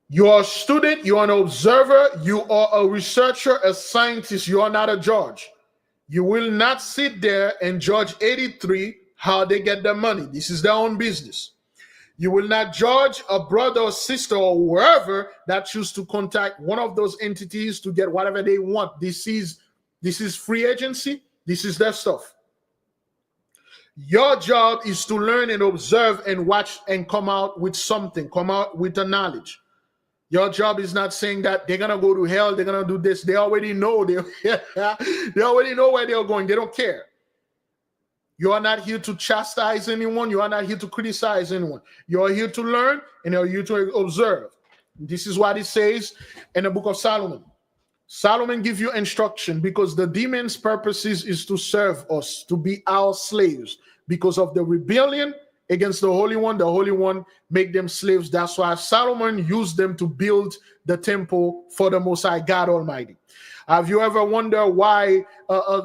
You are a student, you are an observer, you are a researcher, a scientist, you are not a judge. You will not sit there and judge 83 how they get their money. This is their own business. You will not judge a brother or sister or whoever that choose to contact one of those entities to get whatever they want. This is free agency. This is their stuff. Your job is to learn and observe and watch and come out with something, come out with the knowledge. Your job is not saying that they're gonna go to hell, they're gonna do this. They already know they already know where they're going. They don't care. You are not here to chastise anyone. You are not here to criticize anyone. You are here to learn and you're here to observe. This is what it says in the book of Solomon. Solomon gives you instruction because the demon's purpose is to serve us, to be our slaves. Because of the rebellion against the Holy One make them slaves. That's why Solomon used them to build the temple for the Most High God Almighty. Have you ever wondered why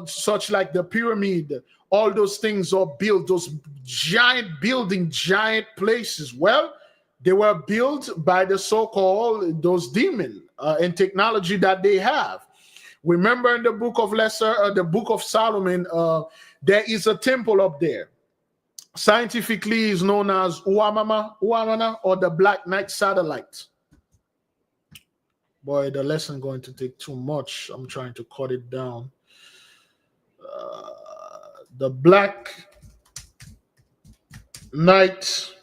such like the pyramid, all those things are built, those giant buildings, giant places? Well, they were built by the so-called those demons and technology that they have. Remember in the book of the book of Solomon, there is a temple up there. Scientifically is known as Uamana or the Black Knight satellite. Boy, the lesson going to take too much. I'm trying to cut it down. The Black Knight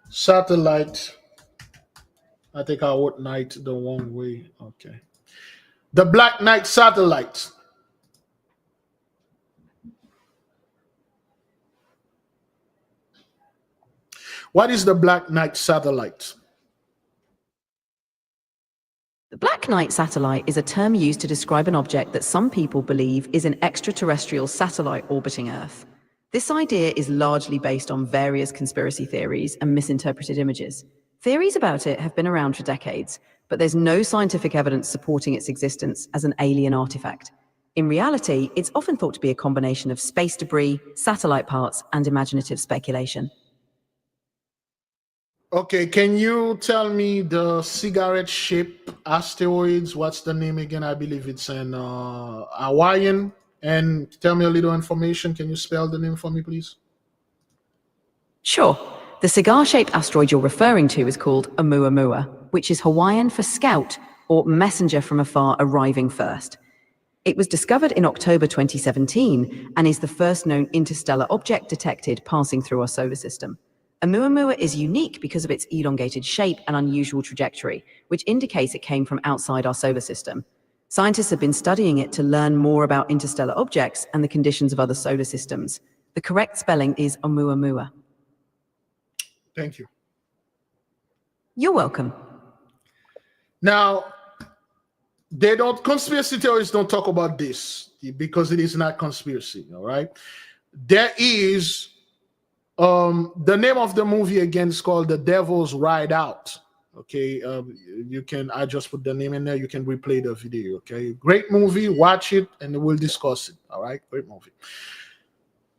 satellite. I think I wrote night the wrong way. Okay. The Black Knight satellite. What is the Black Knight satellite? The Black Knight satellite is a term used to describe an object that some people believe is an extraterrestrial satellite orbiting Earth. This idea is largely based on various conspiracy theories and misinterpreted images. Theories about it have been around for decades, but there's no scientific evidence supporting its existence as an alien artifact. In reality, it's often thought to be a combination of space debris, satellite parts, and imaginative speculation. Okay, can you tell me the cigarette-shaped asteroids? What's the name again? I believe it's in Hawaiian. And tell me a little information. Can you spell the name for me, please? Sure. The cigar-shaped asteroid you're referring to is called Oumuamua, which is Hawaiian for scout or messenger from afar arriving first. It was discovered in October 2017 and is the first known interstellar object detected passing through our solar system. Oumuamua is unique because of its elongated shape and unusual trajectory, which indicates it came from outside our solar system. Scientists have been studying it to learn more about interstellar objects and the conditions of other solar systems. The correct spelling is Oumuamua. Thank you. You're welcome. Now, conspiracy theorists don't talk about this because it is not conspiracy, all right? There is the name of the movie again is called The Devil's Ride Out. Okay, I just put the name in there. You can replay the video. Okay, great movie. Watch it and we'll discuss it. All right, great movie.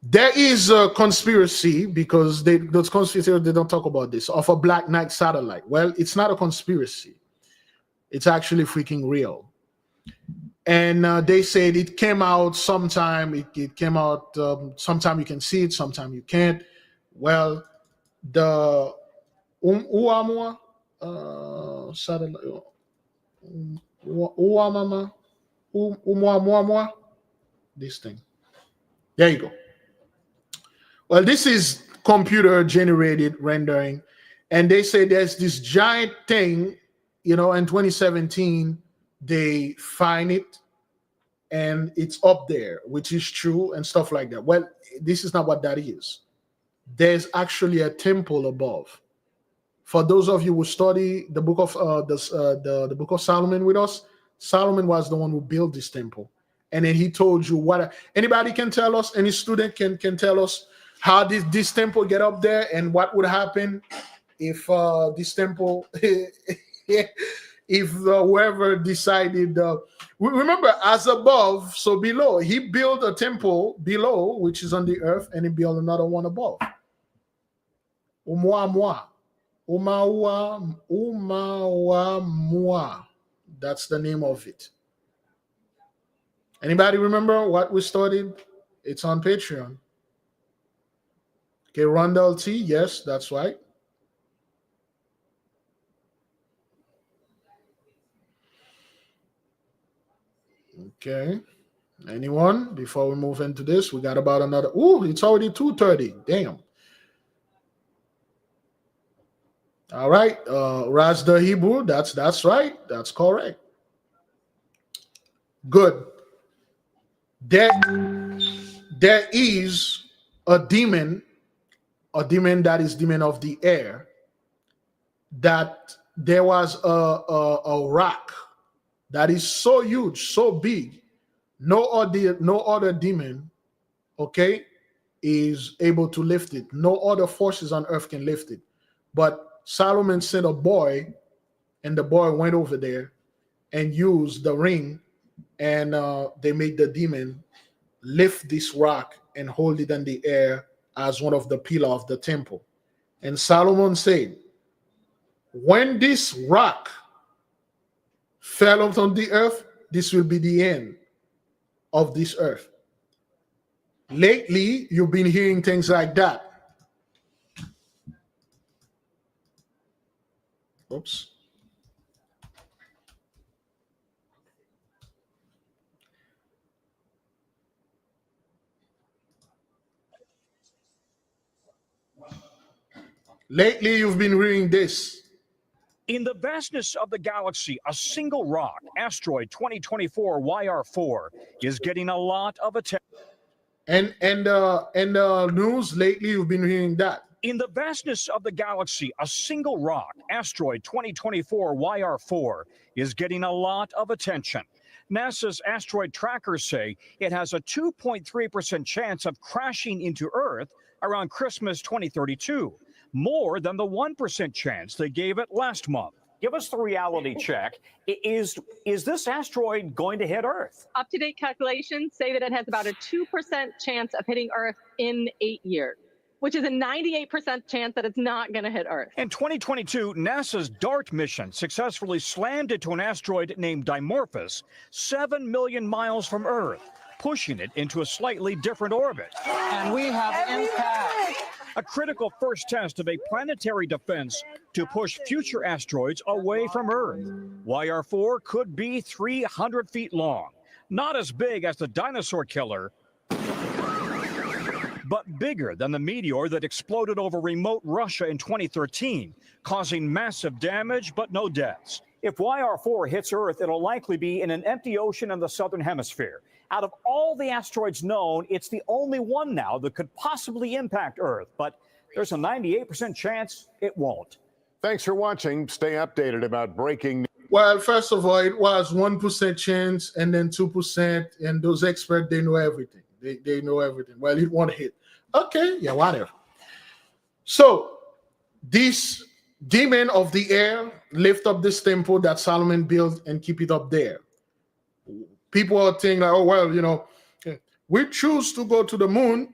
There is a conspiracy because those conspiracy they don't talk about this of a Black Knight satellite. Well, it's not a conspiracy. It's actually freaking real. And they said it came out sometime. It came out sometime you can see it, sometime you can't. Well, the Oumuamua satellite, Oumuamua, this thing. There you go. Well, this is computer generated rendering, and they say there's this giant thing. In 2017, they find it, and it's up there, which is true, and stuff like that. Well, this is not what that is. There's actually a temple above. For those of you who study the book of the book of Solomon with us, Solomon was the one who built this temple, and then he told you what. Anybody can tell us. Any student can tell us how did this temple get up there, and what would happen if this temple, if whoever decided. Remember, as above, so below. He built a temple below, which is on the earth, and he built another one above. Oumuamua. Umawamua. That's the name of it. Anybody remember what we studied? It's on Patreon. Okay, Rondell T. Yes, that's right. Okay. Anyone? Before we move into this, we got about another. Ooh, it's already 2:30. Damn. All right. Raz the Hebrew. That's right. That's correct. Good. There is a demon that is demon of the air. That there was a rock that is so huge, so big. No other demon, okay, is able to lift it. No other forces on earth can lift it. But Solomon sent a boy, and the boy went over there and used the ring, and they made the demon lift this rock and hold it in the air as one of the pillars of the temple. And Solomon said, when this rock fell upon the earth, this will be the end of this earth. Lately, you've been hearing things like that. Oops. Lately, you've been reading this. In the vastness of the galaxy, a single rock, asteroid 2024 YR4, is getting a lot of attention. And news lately, you've been hearing that. In the vastness of the galaxy, a single rock, asteroid 2024 YR4, is getting a lot of attention. NASA's asteroid trackers say it has a 2.3% chance of crashing into Earth around Christmas 2032. More than the 1% chance they gave it last month. Give us the reality check. Is this asteroid going to hit Earth? Up-to-date calculations say that it has about a 2% chance of hitting Earth in 8 years, which is a 98% chance that it's not going to hit Earth. In 2022, NASA's DART mission successfully slammed into an asteroid named Dimorphos, 7 million miles from Earth, pushing it into a slightly different orbit. And we have impact. A critical first test of a planetary defense to push future asteroids away from Earth. YR4 could be 300 feet long, not as big as the dinosaur killer, but bigger than the meteor that exploded over remote Russia in 2013, causing massive damage but no deaths. If YR4 hits Earth, it'll likely be in an empty ocean in the southern hemisphere. Out of all the asteroids known, it's the only one now that could possibly impact Earth, but there's a 98% chance it won't. Thanks for watching. Stay updated about breaking news. Well, first of all, it was 1% chance and then 2%, and those experts, they know everything. They know everything. Well, it won't hit. Okay, yeah, whatever. So, this demon of the air lift up this temple that Solomon built and keep it up there. People are thinking like, oh, well, you know, we choose to go to the moon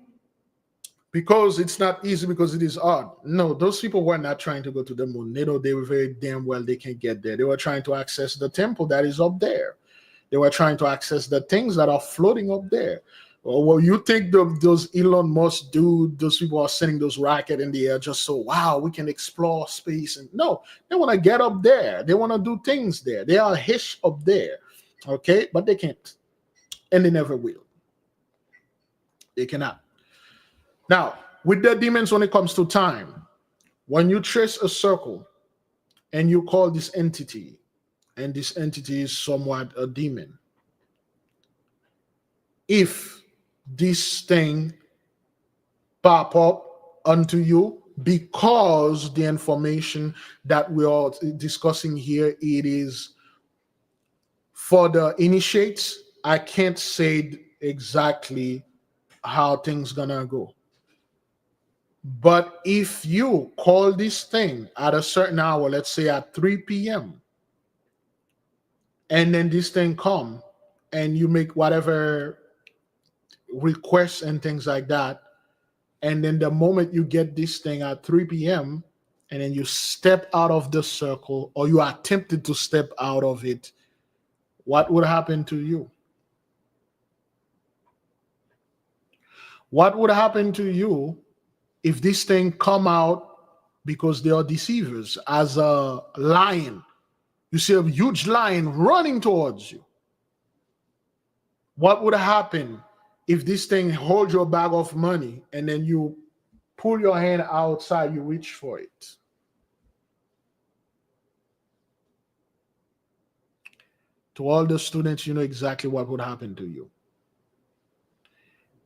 because it's not easy, because it is hard. No, those people were not trying to go to the moon. They know they were very damn well they can get there. They were trying to access the temple that is up there. They were trying to access the things that are floating up there. Well, you think those Elon Musk dude, those people are sending those rockets in the air just so, wow, we can explore space. And no, they want to get up there. They want to do things there. They are hish up there. Okay, but they can't, and they never will. They cannot. Now, with the demons, when it comes to time, when you trace a circle and you call this entity, and this entity is somewhat a demon, if this thing pop up unto you, because the information that we are discussing here, it is for the initiates, I can't say exactly how things gonna go. But if you call this thing at a certain hour, let's say at 3 p.m., and then this thing come, and you make whatever requests and things like that, and then the moment you get this thing at 3 p.m., and then you step out of the circle, or you attempted to step out of it, what would happen to you? What would happen to you if this thing come out, because they are deceivers, as a lion? You see a huge lion running towards you. What would happen if this thing holds your bag of money and then you pull your hand outside, you reach for it? To all the students, you know exactly what would happen to you.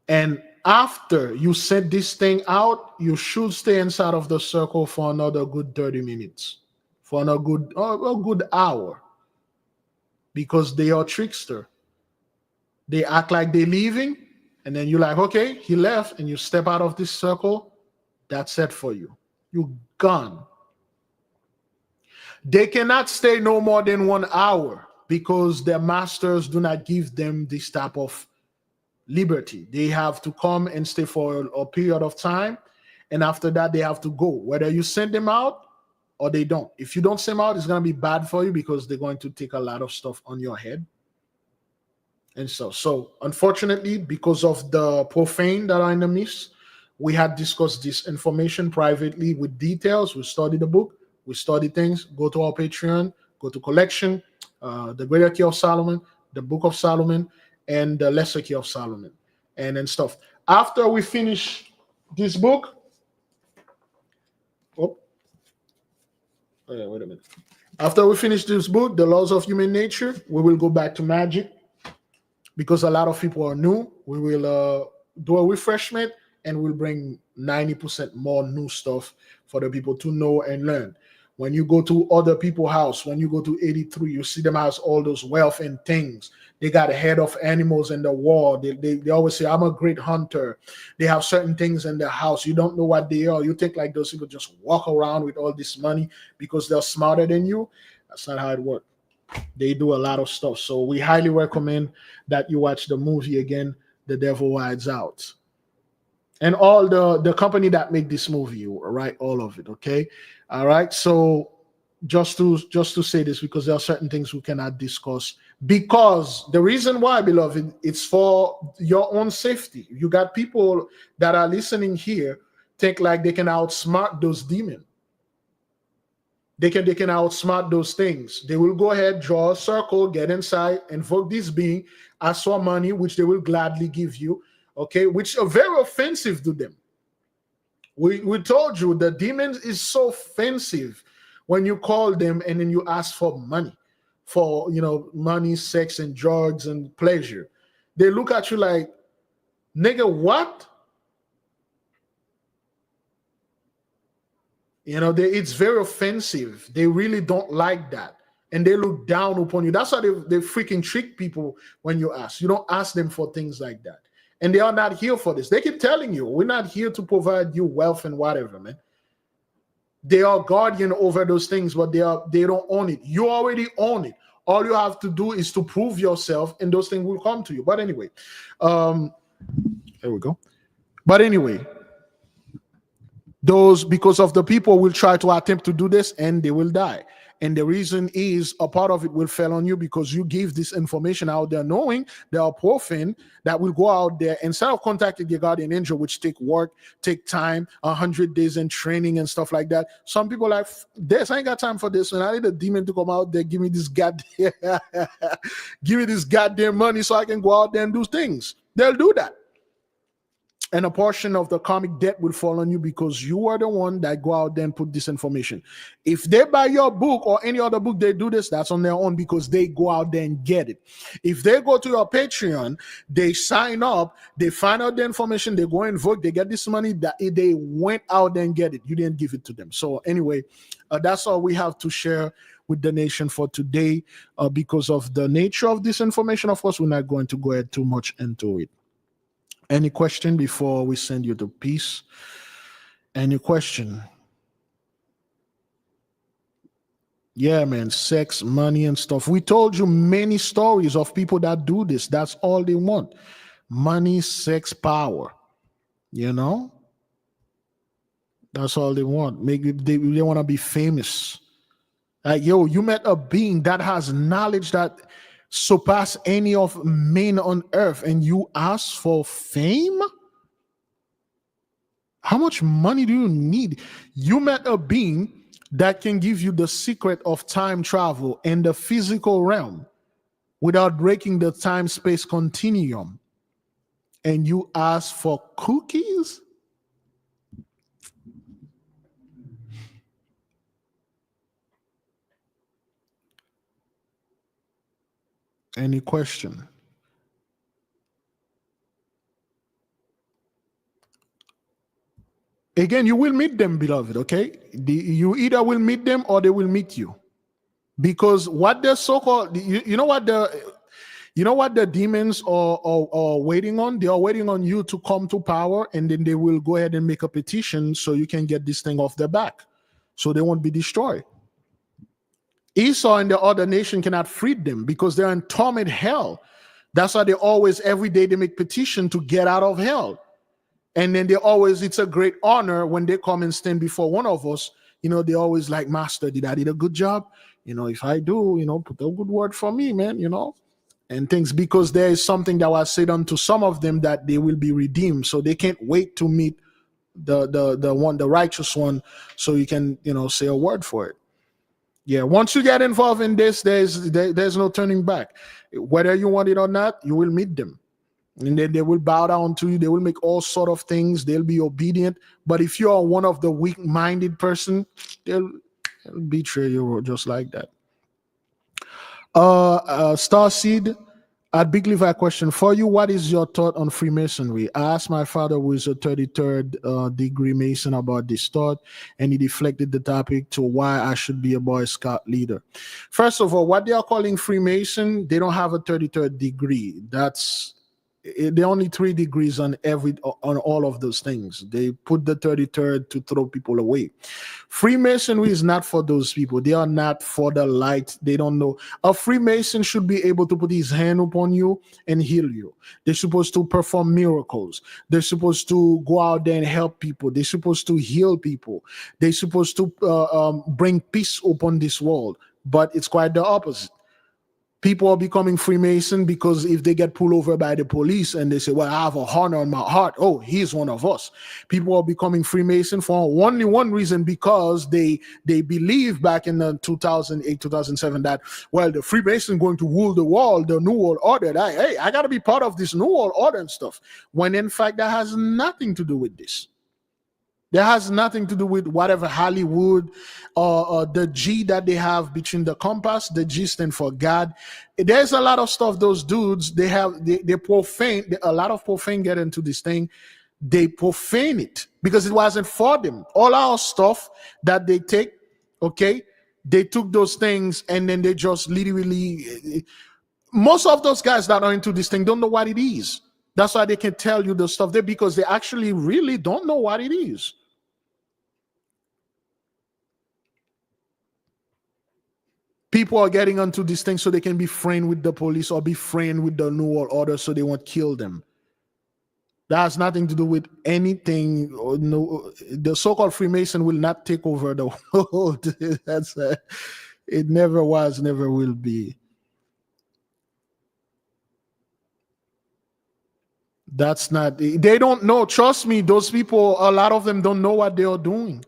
And after you send this thing out, you should stay inside of the circle for another good 30 minutes, for a good hour, because they are trickster. They act like they're leaving, and then you're like, okay, he left, and you step out of this circle. That's it for you. You're gone. They cannot stay no more than 1 hour, because their masters do not give them this type of liberty. They have to come and stay for a period of time, and after that they have to go, whether you send them out or they don't. If you don't send them out, it's going to be bad for you, because they're going to take a lot of stuff on your head. And so unfortunately, because of the profane that are in the midst, we had discussed this information privately with details. We studied the book, we study things. Go to our Patreon, go to collection, the Greater Key of Solomon, the Book of Solomon, and the Lesser Key of Solomon, and then stuff. After we finish this book, wait a minute. After we finish this book, The Laws of Human Nature, we will go back to magic, because a lot of people are new. We will do a refreshment, and we'll bring 90% more new stuff for the people to know and learn. When you go to other people's house, when you go to 83, you see them has all those wealth and things. They got a head of animals in the wall. They always say, I'm a great hunter. They have certain things in their house. You don't know what they are. You think like those people just walk around with all this money because they're smarter than you. That's not how it works. They do a lot of stuff. So we highly recommend that you watch the movie again, The Devil Rides Out. And all the company that make this movie, right? All of it, okay? All right. So just to say this, because there are certain things we cannot discuss, because the reason why, beloved, it's for your own safety. You got people that are listening here think like they can outsmart those demons. They can outsmart those things. They will go ahead, draw a circle, get inside, invoke this being, ask for money, which they will gladly give you, okay, which are very offensive to them. We told you the demons is so offensive when you call them and then you ask for money, for, money, sex, and drugs and pleasure. They look at you like, nigga, what? It's very offensive. They really don't like that. And they look down upon you. That's how they freaking trick people when you ask. You don't ask them for things like that. And they are not here for this. They keep telling you, we're not here to provide you wealth and whatever, man. They are guardian over those things, but they don't own it. You already own it. All you have to do is to prove yourself, and those things will come to you. But anyway, there we go. But anyway, because of the people will try to attempt to do this, and they will die. And the reason is a part of it will fall on you because you give this information out there knowing there are profane that will go out there instead of contacting the guardian angel, which take work, take time, 100 days in training and stuff like that. Some people are like, this, I ain't got time for this. And I need a demon to come out there, give me this goddamn money so I can go out there and do things. They'll do that. And a portion of the karmic debt will fall on you because you are the one that go out there and put this information. If they buy your book or any other book, they do this, that's on their own because they go out there and get it. If they go to your Patreon, they sign up, they find out the information, they go and vote, they get this money, that they went out there and get it. You didn't give it to them. So anyway, that's all we have to share with the nation for today. Because of the nature of this information, of course, we're not going to go ahead too much into it. Any question before we send you to peace? Any question? Yeah, man, sex, money, and stuff. We told you many stories of people that do this. That's all they want. Money, sex, power. That's That's all they want. They want to be famous. Like, yo, you met a being that has knowledge that surpass any of men on earth, and you ask for fame? How much money do you need? You met a being that can give you the secret of time travel in the physical realm without breaking the time-space continuum, and you ask for cookies? Any question? Again, you will meet them, beloved, okay? You either will meet them or they will meet you. Because what the so-called, you know what the demons are waiting on? They are waiting on you to come to power, and then they will go ahead and make a petition so you can get this thing off their back, so they won't be destroyed. Esau and the other nation cannot free them because they're in torment hell. That's why they always, every day, they make petition to get out of hell. And then it's a great honor when they come and stand before one of us. They always like, Master, did I did a good job? If I do, put a good word for me, man, and things, because there is something that was said unto some of them that they will be redeemed. So they can't wait to meet the righteous one, so you can, say a word for it. Yeah, once you get involved in this, there's no turning back. Whether you want it or not, you will meet them. And then they will bow down to you. They will make all sort of things. They'll be obedient. But if you are one of the weak-minded person, they'll betray you just like that. Starseed at Big Levi question for you: what is your thought on Freemasonry? I asked my father, who is a 33rd degree Mason, about this thought, and he deflected the topic to why I should be a Boy Scout leader. First of all, what they are calling Freemason, they don't have a 33rd degree. There are only 3 degrees on all of those things. They put the 33rd to throw people away. Freemasonry is not for those people. They are not for the light. They don't know. A Freemason should be able to put his hand upon you and heal you. They're supposed to perform miracles. They're supposed to go out there and help people. They're supposed to heal people. They're supposed to bring peace upon this world. But it's quite the opposite. People are becoming Freemason because if they get pulled over by the police and they say, well, I have a honor on my heart, oh, he's one of us. People are becoming Freemason for only one reason, because they believe back in the 2008, 2007 that, well, the Freemason going to rule the world, the New World Order. Hey, I got to be part of this New World Order and stuff. When in fact, that has nothing to do with this. That has nothing to do with whatever Hollywood or the G that they have between the compass. The G stand for God. There's a lot of stuff those dudes, they profane. A lot of profane get into this thing. They profane it because it wasn't for them. All our stuff that they take, okay, they took those things and then they just literally, most of those guys that are into this thing don't know what it is. That's why they can tell you the stuff there, because they actually really don't know what it is. People are getting onto this thing so they can be friends with the police or be friends with the New World Order so they won't kill them. That has nothing to do with anything. No, the so-called Freemason will not take over the world. It never was, never will be. That's not, they don't know. Trust me, those people, a lot of them don't know what they are doing.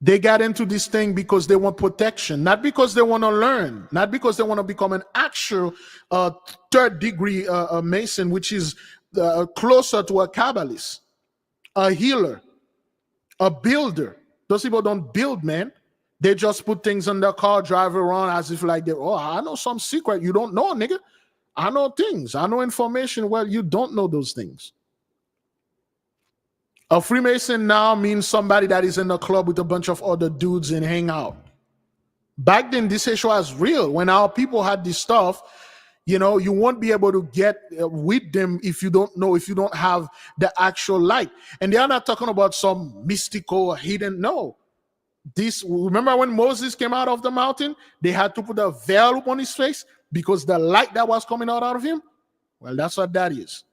They got into this thing because they want protection, not because they want to learn, not because they want to become an actual 3rd degree Mason, which is closer to a Kabbalist, a healer, a builder. Those people don't build, man. They just put things on their car, drive around as if like, I know some secret you don't know, nigga. I know things. I know information. Well, you don't know those things. A Freemason now means somebody that is in a club with a bunch of other dudes and hang out. Back then, this issue was real. When our people had this stuff, you won't be able to get with them if you don't know, if you don't have the actual light. And they are not talking about some mystical hidden, no. Remember when Moses came out of the mountain, they had to put a veil upon his face because the light that was coming out of him, well, that's what that is.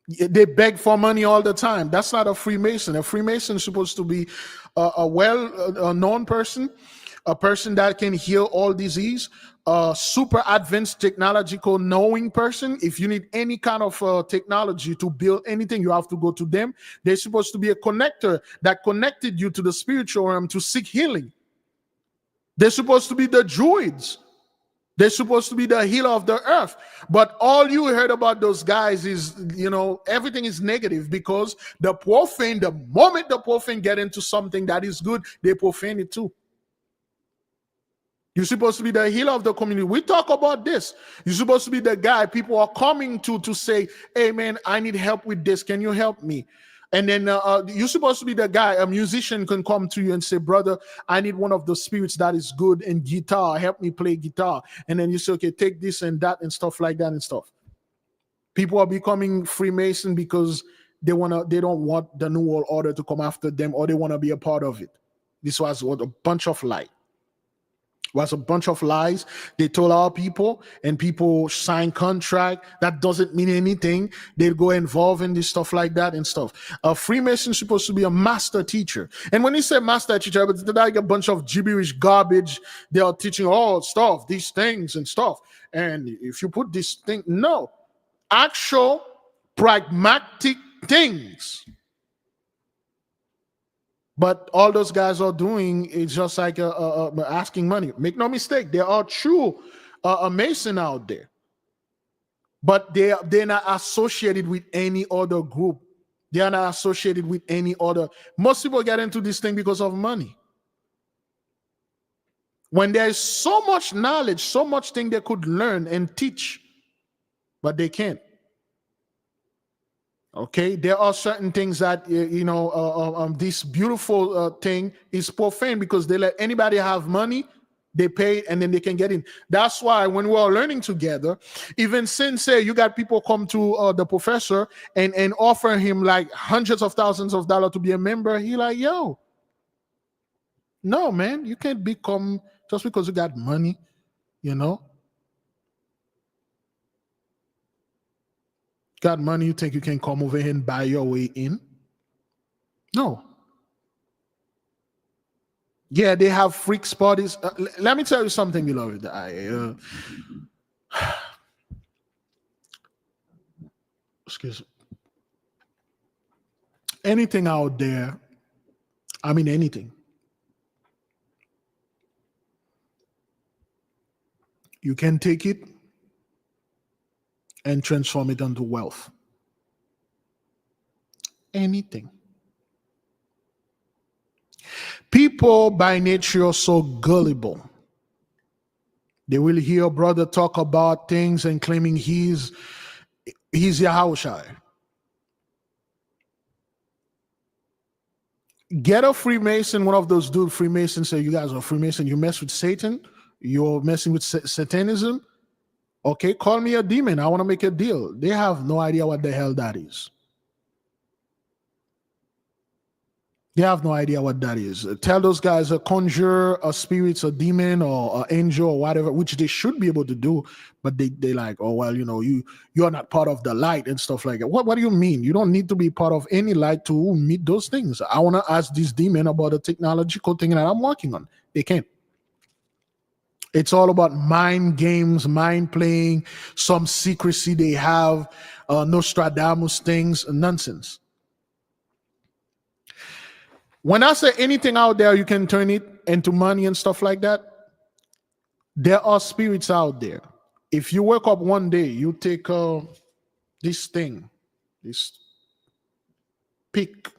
They beg for money all the time. That's not a Freemason. A Freemason is supposed to be a well-known person, a person that can heal all disease, a super advanced technological knowing person. If you need any kind of technology to build anything, you have to go to them. They're supposed to be a connector that connected you to the spiritual realm to seek healing. They're supposed to be the druids. They're supposed to be the healer of the earth. But all you heard about those guys is, everything is negative, because the moment the profane get into something that is good, they profane it too. You're supposed to be the healer of the community. We talk about this. You're supposed to be the guy people are coming to say, hey man, I need help with this. Can you help me? And then you're supposed to be the guy, a musician can come to you and say, brother, I need one of the spirits that is good in guitar. Help me play guitar. And then you say, okay, take this and that and stuff like that and stuff. People are becoming Freemason because they don't want the New World Order to come after them, or they want to be a part of it. This was a bunch of lies. Was a bunch of lies they told our people, and people sign contract that doesn't mean anything. They go involved in this stuff like that and stuff. A Freemason is supposed to be a master teacher, and when he said master teacher, it's like a bunch of gibberish garbage. They are teaching all stuff, these things and stuff. And if you put this thing, no, actual pragmatic things. But all those guys are doing is just like asking money. Make no mistake, there are true Mason out there, but they're not associated with any other group. They are not associated with any other. Most people get into this thing because of money. When there is so much knowledge, so much thing they could learn and teach, but they can't. Okay, there are certain things that, this beautiful thing is profane because they let anybody have money, they pay, and then they can get in. That's why when we're learning together, even since you got people come to the professor and offer him like hundreds of thousands of dollars to be a member, he like, yo, no, man, you can't become just because you got money, Got money, you think you can come over here and buy your way in? No. Yeah, they have freaks parties. Let me tell you something, beloved. Excuse me. Anything out there, I mean anything, you can take it and transform it into wealth. Anything. People by nature are so gullible. They will hear a brother talk about things and claiming he's Yahushua. Get a Freemason, one of those dude Freemasons say, you guys are Freemason, you mess with Satan, you're messing with Satanism. Okay, call me a demon. I want to make a deal. They have no idea what the hell that is. They have no idea what that is. Tell those guys a conjure, a spirit, a demon, or an angel, or whatever, which they should be able to do. But they like, oh well, you're not part of the light and stuff like that. What do you mean? You don't need to be part of any light to meet those things. I want to ask this demon about a technological thing that I'm working on. They can't. It's all about mind games, mind playing, some secrecy they have, Nostradamus things, nonsense. When I say anything out there, you can turn it into money and stuff like that. There are spirits out there. If you wake up one day, you take this thing, this pick,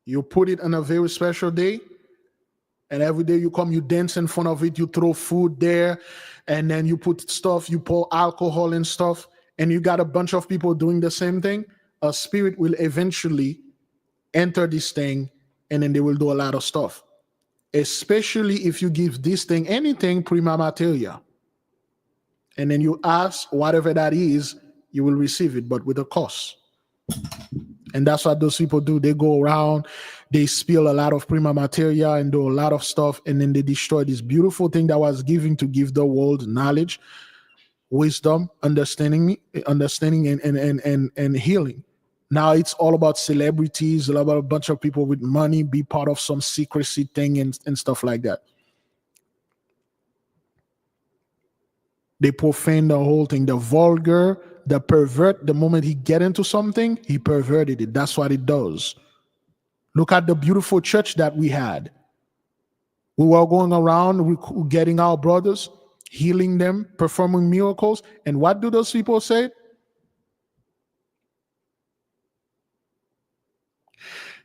you put it on a very special day, and every day you come, you dance in front of it, you throw food there, and then you put stuff, you pour alcohol and stuff, and you got a bunch of people doing the same thing. A spirit will eventually enter this thing, and then they will do a lot of stuff. Especially if you give this thing anything prima materia. And then you ask whatever that is, you will receive it, but with a cost. And that's what those people do. They go around, they spill a lot of prima materia and do a lot of stuff, and then they destroy this beautiful thing that was given to give the world knowledge. wisdom, understanding and healing. Now it's all about celebrities, all about a bunch of people with money, be part of some secrecy thing and stuff like that. They profane the whole thing. The vulgar, the pervert, the moment he get into something, he perverted it. That's what it does. Look at the beautiful church that we had. We were going around getting our brothers, healing them, performing miracles. And what do those people say?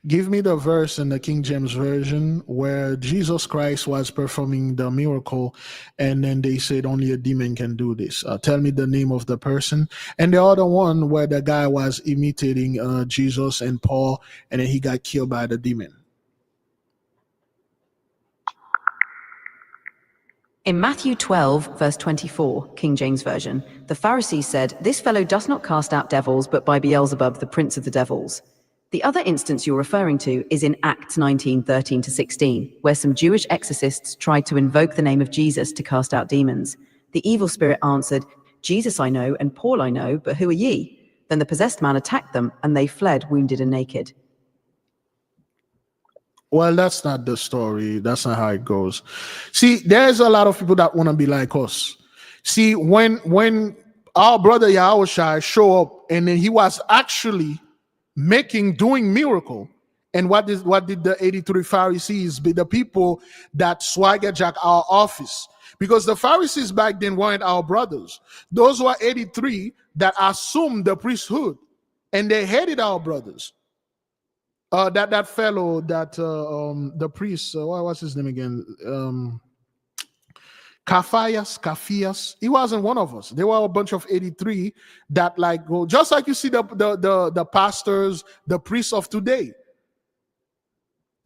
Give me the verse in the King James Version where Jesus Christ was performing the miracle, and then they said only a demon can do this. Tell me the name of the person. And the other one where the guy was imitating Jesus and Paul, and then he got killed by the demon. In Matthew 12, verse 24, King James Version, the Pharisees said, "This fellow does not cast out devils, but by Beelzebub, the prince of the devils." The other instance you're referring to is in Acts 19, 13 to 16, where some Jewish exorcists tried to invoke the name of Jesus to cast out demons. The evil spirit answered, "Jesus I know, and Paul I know, but who are ye?" Then the possessed man attacked them, and they fled, wounded and naked. Well, that's not the story. That's not how it goes. See, there's a lot of people that want to be like us. See, when our brother Yahushua show up, and then he was actually doing miracle, and what did the 83 Pharisees be? The people that swagger jack our office, because the Pharisees back then weren't our brothers. Those were 83 that assumed the priesthood, and they hated our brothers. That fellow that the priest, what was his name again? Caphias, he wasn't one of us. There were a bunch of 83 that go just like you see the pastors, the priests of today.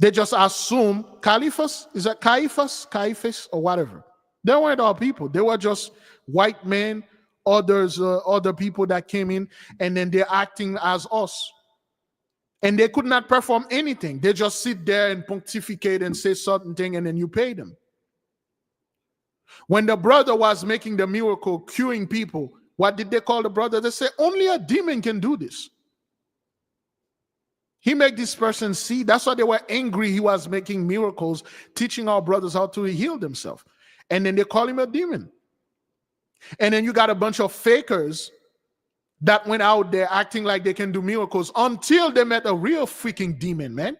They just assume Caiaphas, is that Caiaphas or whatever. They weren't our people. They were just white men, other people that came in, and then they're acting as us. And they could not perform anything. They just sit there and pontificate and say certain thing, and then you pay them. When the brother was making the miracle, curing people, what did they call the brother? They say, only a demon can do this. He made this person see. That's why they were angry. He was making miracles, teaching our brothers how to heal themselves. And then they call him a demon. And then you got a bunch of fakers that went out there acting like they can do miracles until they met a real freaking demon, man.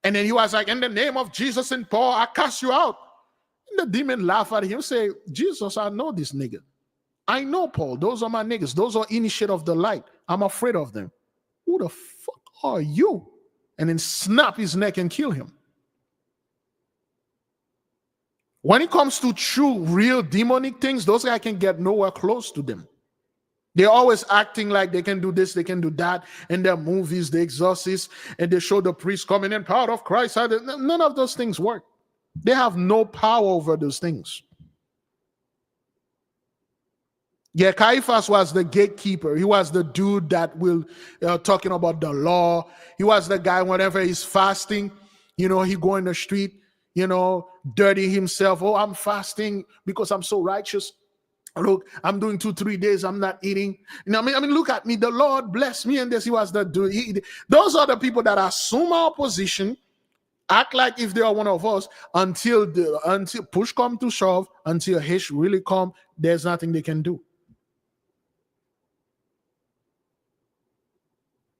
And then he was like, in the name of Jesus and Paul, I cast you out. And the demon laugh at him, say, Jesus, I know this nigga. I know Paul. Those are my niggas. Those are initiate of the light. I'm afraid of them. Who the fuck are you? And then snap his neck and kill him. When it comes to true, real demonic things, those guys can get nowhere close to them. They're always acting like they can do this, they can do that. In their movies, the exorcists, and they show the priest coming in, power of Christ. None of those things work. They have no power over those things. Yeah, Caiaphas was the gatekeeper. He was the dude that will talking about the law. He was the guy whenever he's fasting, he go in the street, dirty himself. Oh, I'm fasting because I'm so righteous. Look, I'm doing 2-3 days. I'm not eating. I mean, look at me. The Lord bless me. And this, he was the dude. Those are the people that assume our position, act like if they are one of us, until push come to shove, until Hish really come. There's nothing they can do.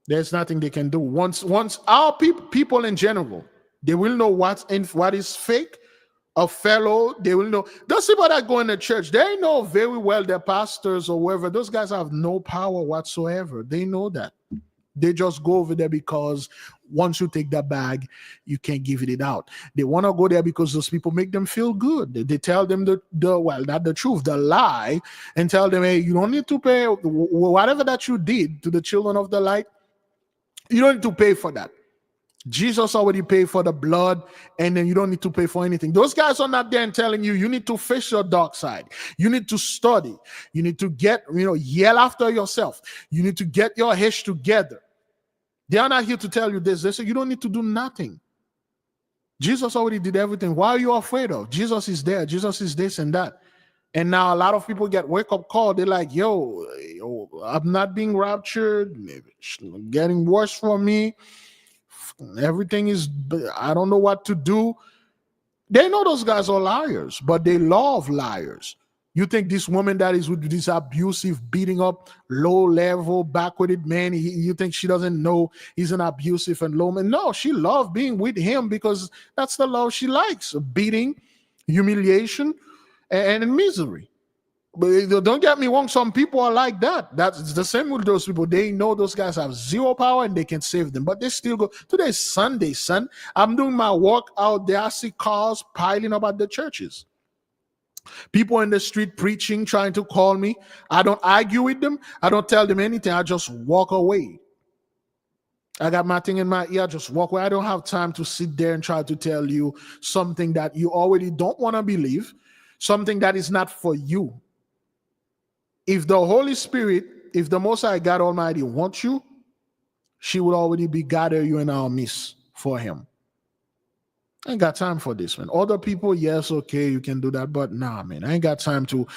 There's nothing they can do. Once our people in general, they will know what is fake. A fellow, they will know. Those people that go in the church, they know very well their pastors or whoever. Those guys have no power whatsoever. They know that. They just go over there because once you take that bag, you can't give it out. They want to go there because those people make them feel good. They tell them not the truth, the lie, and tell them, hey, you don't need to pay whatever that you did to the children of the light. You don't need to pay for that. Jesus already paid for the blood, and then you don't need to pay for anything. Those guys are not there and telling you need to face your dark side. You need to study. You need to get, yell after yourself. You need to get your head together. They are not here to tell you this. They say you don't need to do nothing. Jesus already did everything. Why are you afraid of? Jesus is there. Jesus is this and that. And now a lot of people get wake-up call. They're like, yo, I'm not being raptured. It's getting worse for me. Everything is, I don't know what to do. They know those guys are liars, but they love liars. You think this woman that is with this abusive, beating up, low-level, backwarded man, you think she doesn't know he's an abusive and low man? No, she loves being with him because that's the love she likes. Beating, humiliation, and misery. But don't get me wrong, some people are like that. That's the same with those people. They know those guys have zero power and they can save them, but they still go. Today's Sunday, son. I'm doing my work out there. I see cars piling up at the churches. People in the street preaching, trying to call me. I don't argue with them. I don't tell them anything. I just walk away. I got my thing in my ear, just walk away. I don't have time to sit there and try to tell you something that you already don't want to believe, something that is not for you. If the Holy Spirit, if the Most High God Almighty wants you, she will already be gathering you in our midst for him. I ain't got time for this, man. Other people, yes, okay, you can do that, but nah, man, I ain't got time to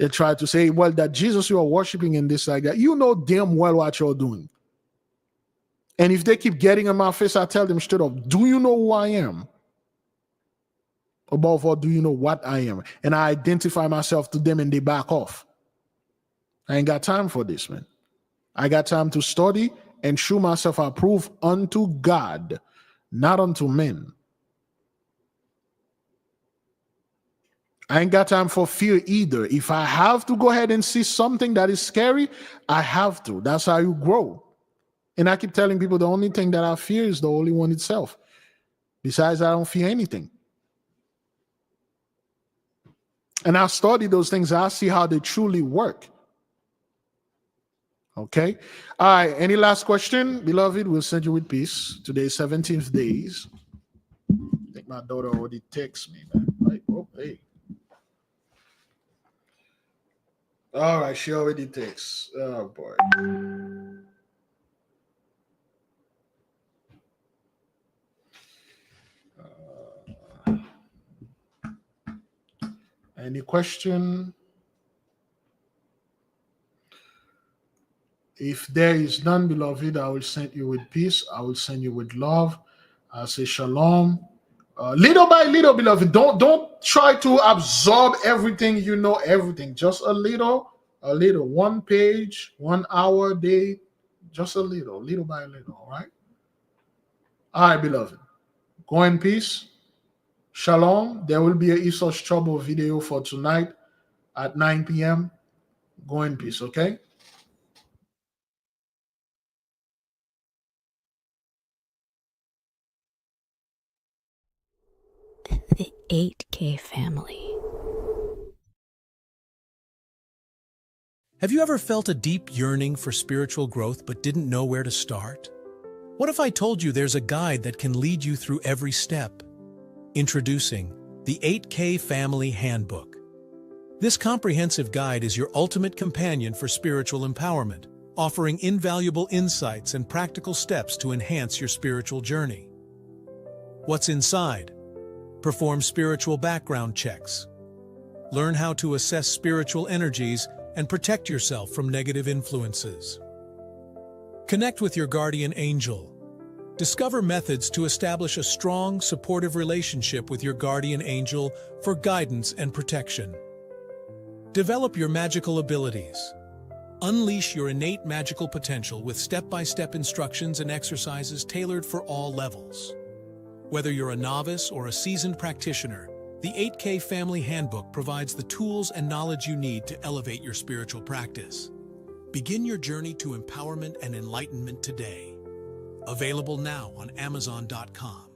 try to say, well, that Jesus you are worshiping and this like that. You know damn well what you're doing. And if they keep getting in my face, I tell them straight up, do you know who I am? Above all, do you know what I am? And I identify myself to them and they back off. I ain't got time for this, man. I got time to study and show myself approved unto God, not unto men. I ain't got time for fear either. If I have to go ahead and see something that is scary, I have to. That's how you grow. And I keep telling people the only thing that I fear is the Holy One itself. Besides, I don't fear anything. And I study those things. I see how they truly work. Okay. All right. Any last question? Beloved, we'll send you with peace. Today's 17th days. I think my daughter already texts me, man. Like, oh, hey. All right. She already texts. Oh, boy. Any question? If there is none, beloved, I will send you with peace. I will send you with love. I say shalom. Little by little, beloved, don't try to absorb everything, you know, everything. Just a little, 1 page, 1 hour a day, just a little by little, all right? All right, beloved. Go in peace. Shalom. There will be a Esau's Trouble video for tonight at 9 p.m. Go in peace, okay? The 8K family. Have you ever felt a deep yearning for spiritual growth but didn't know where to start? What if I told you there's a guide that can lead you through every step? Introducing the 8K Family Handbook. This comprehensive guide is your ultimate companion for spiritual empowerment, offering invaluable insights and practical steps to enhance your spiritual journey. What's inside? Perform spiritual background checks. Learn how to assess spiritual energies and protect yourself from negative influences. Connect with your guardian angel. Discover methods to establish a strong, supportive relationship with your guardian angel for guidance and protection. Develop your magical abilities. Unleash your innate magical potential with step-by-step instructions and exercises tailored for all levels. Whether you're a novice or a seasoned practitioner, the 8K Family Handbook provides the tools and knowledge you need to elevate your spiritual practice. Begin your journey to empowerment and enlightenment today. Available now on Amazon.com.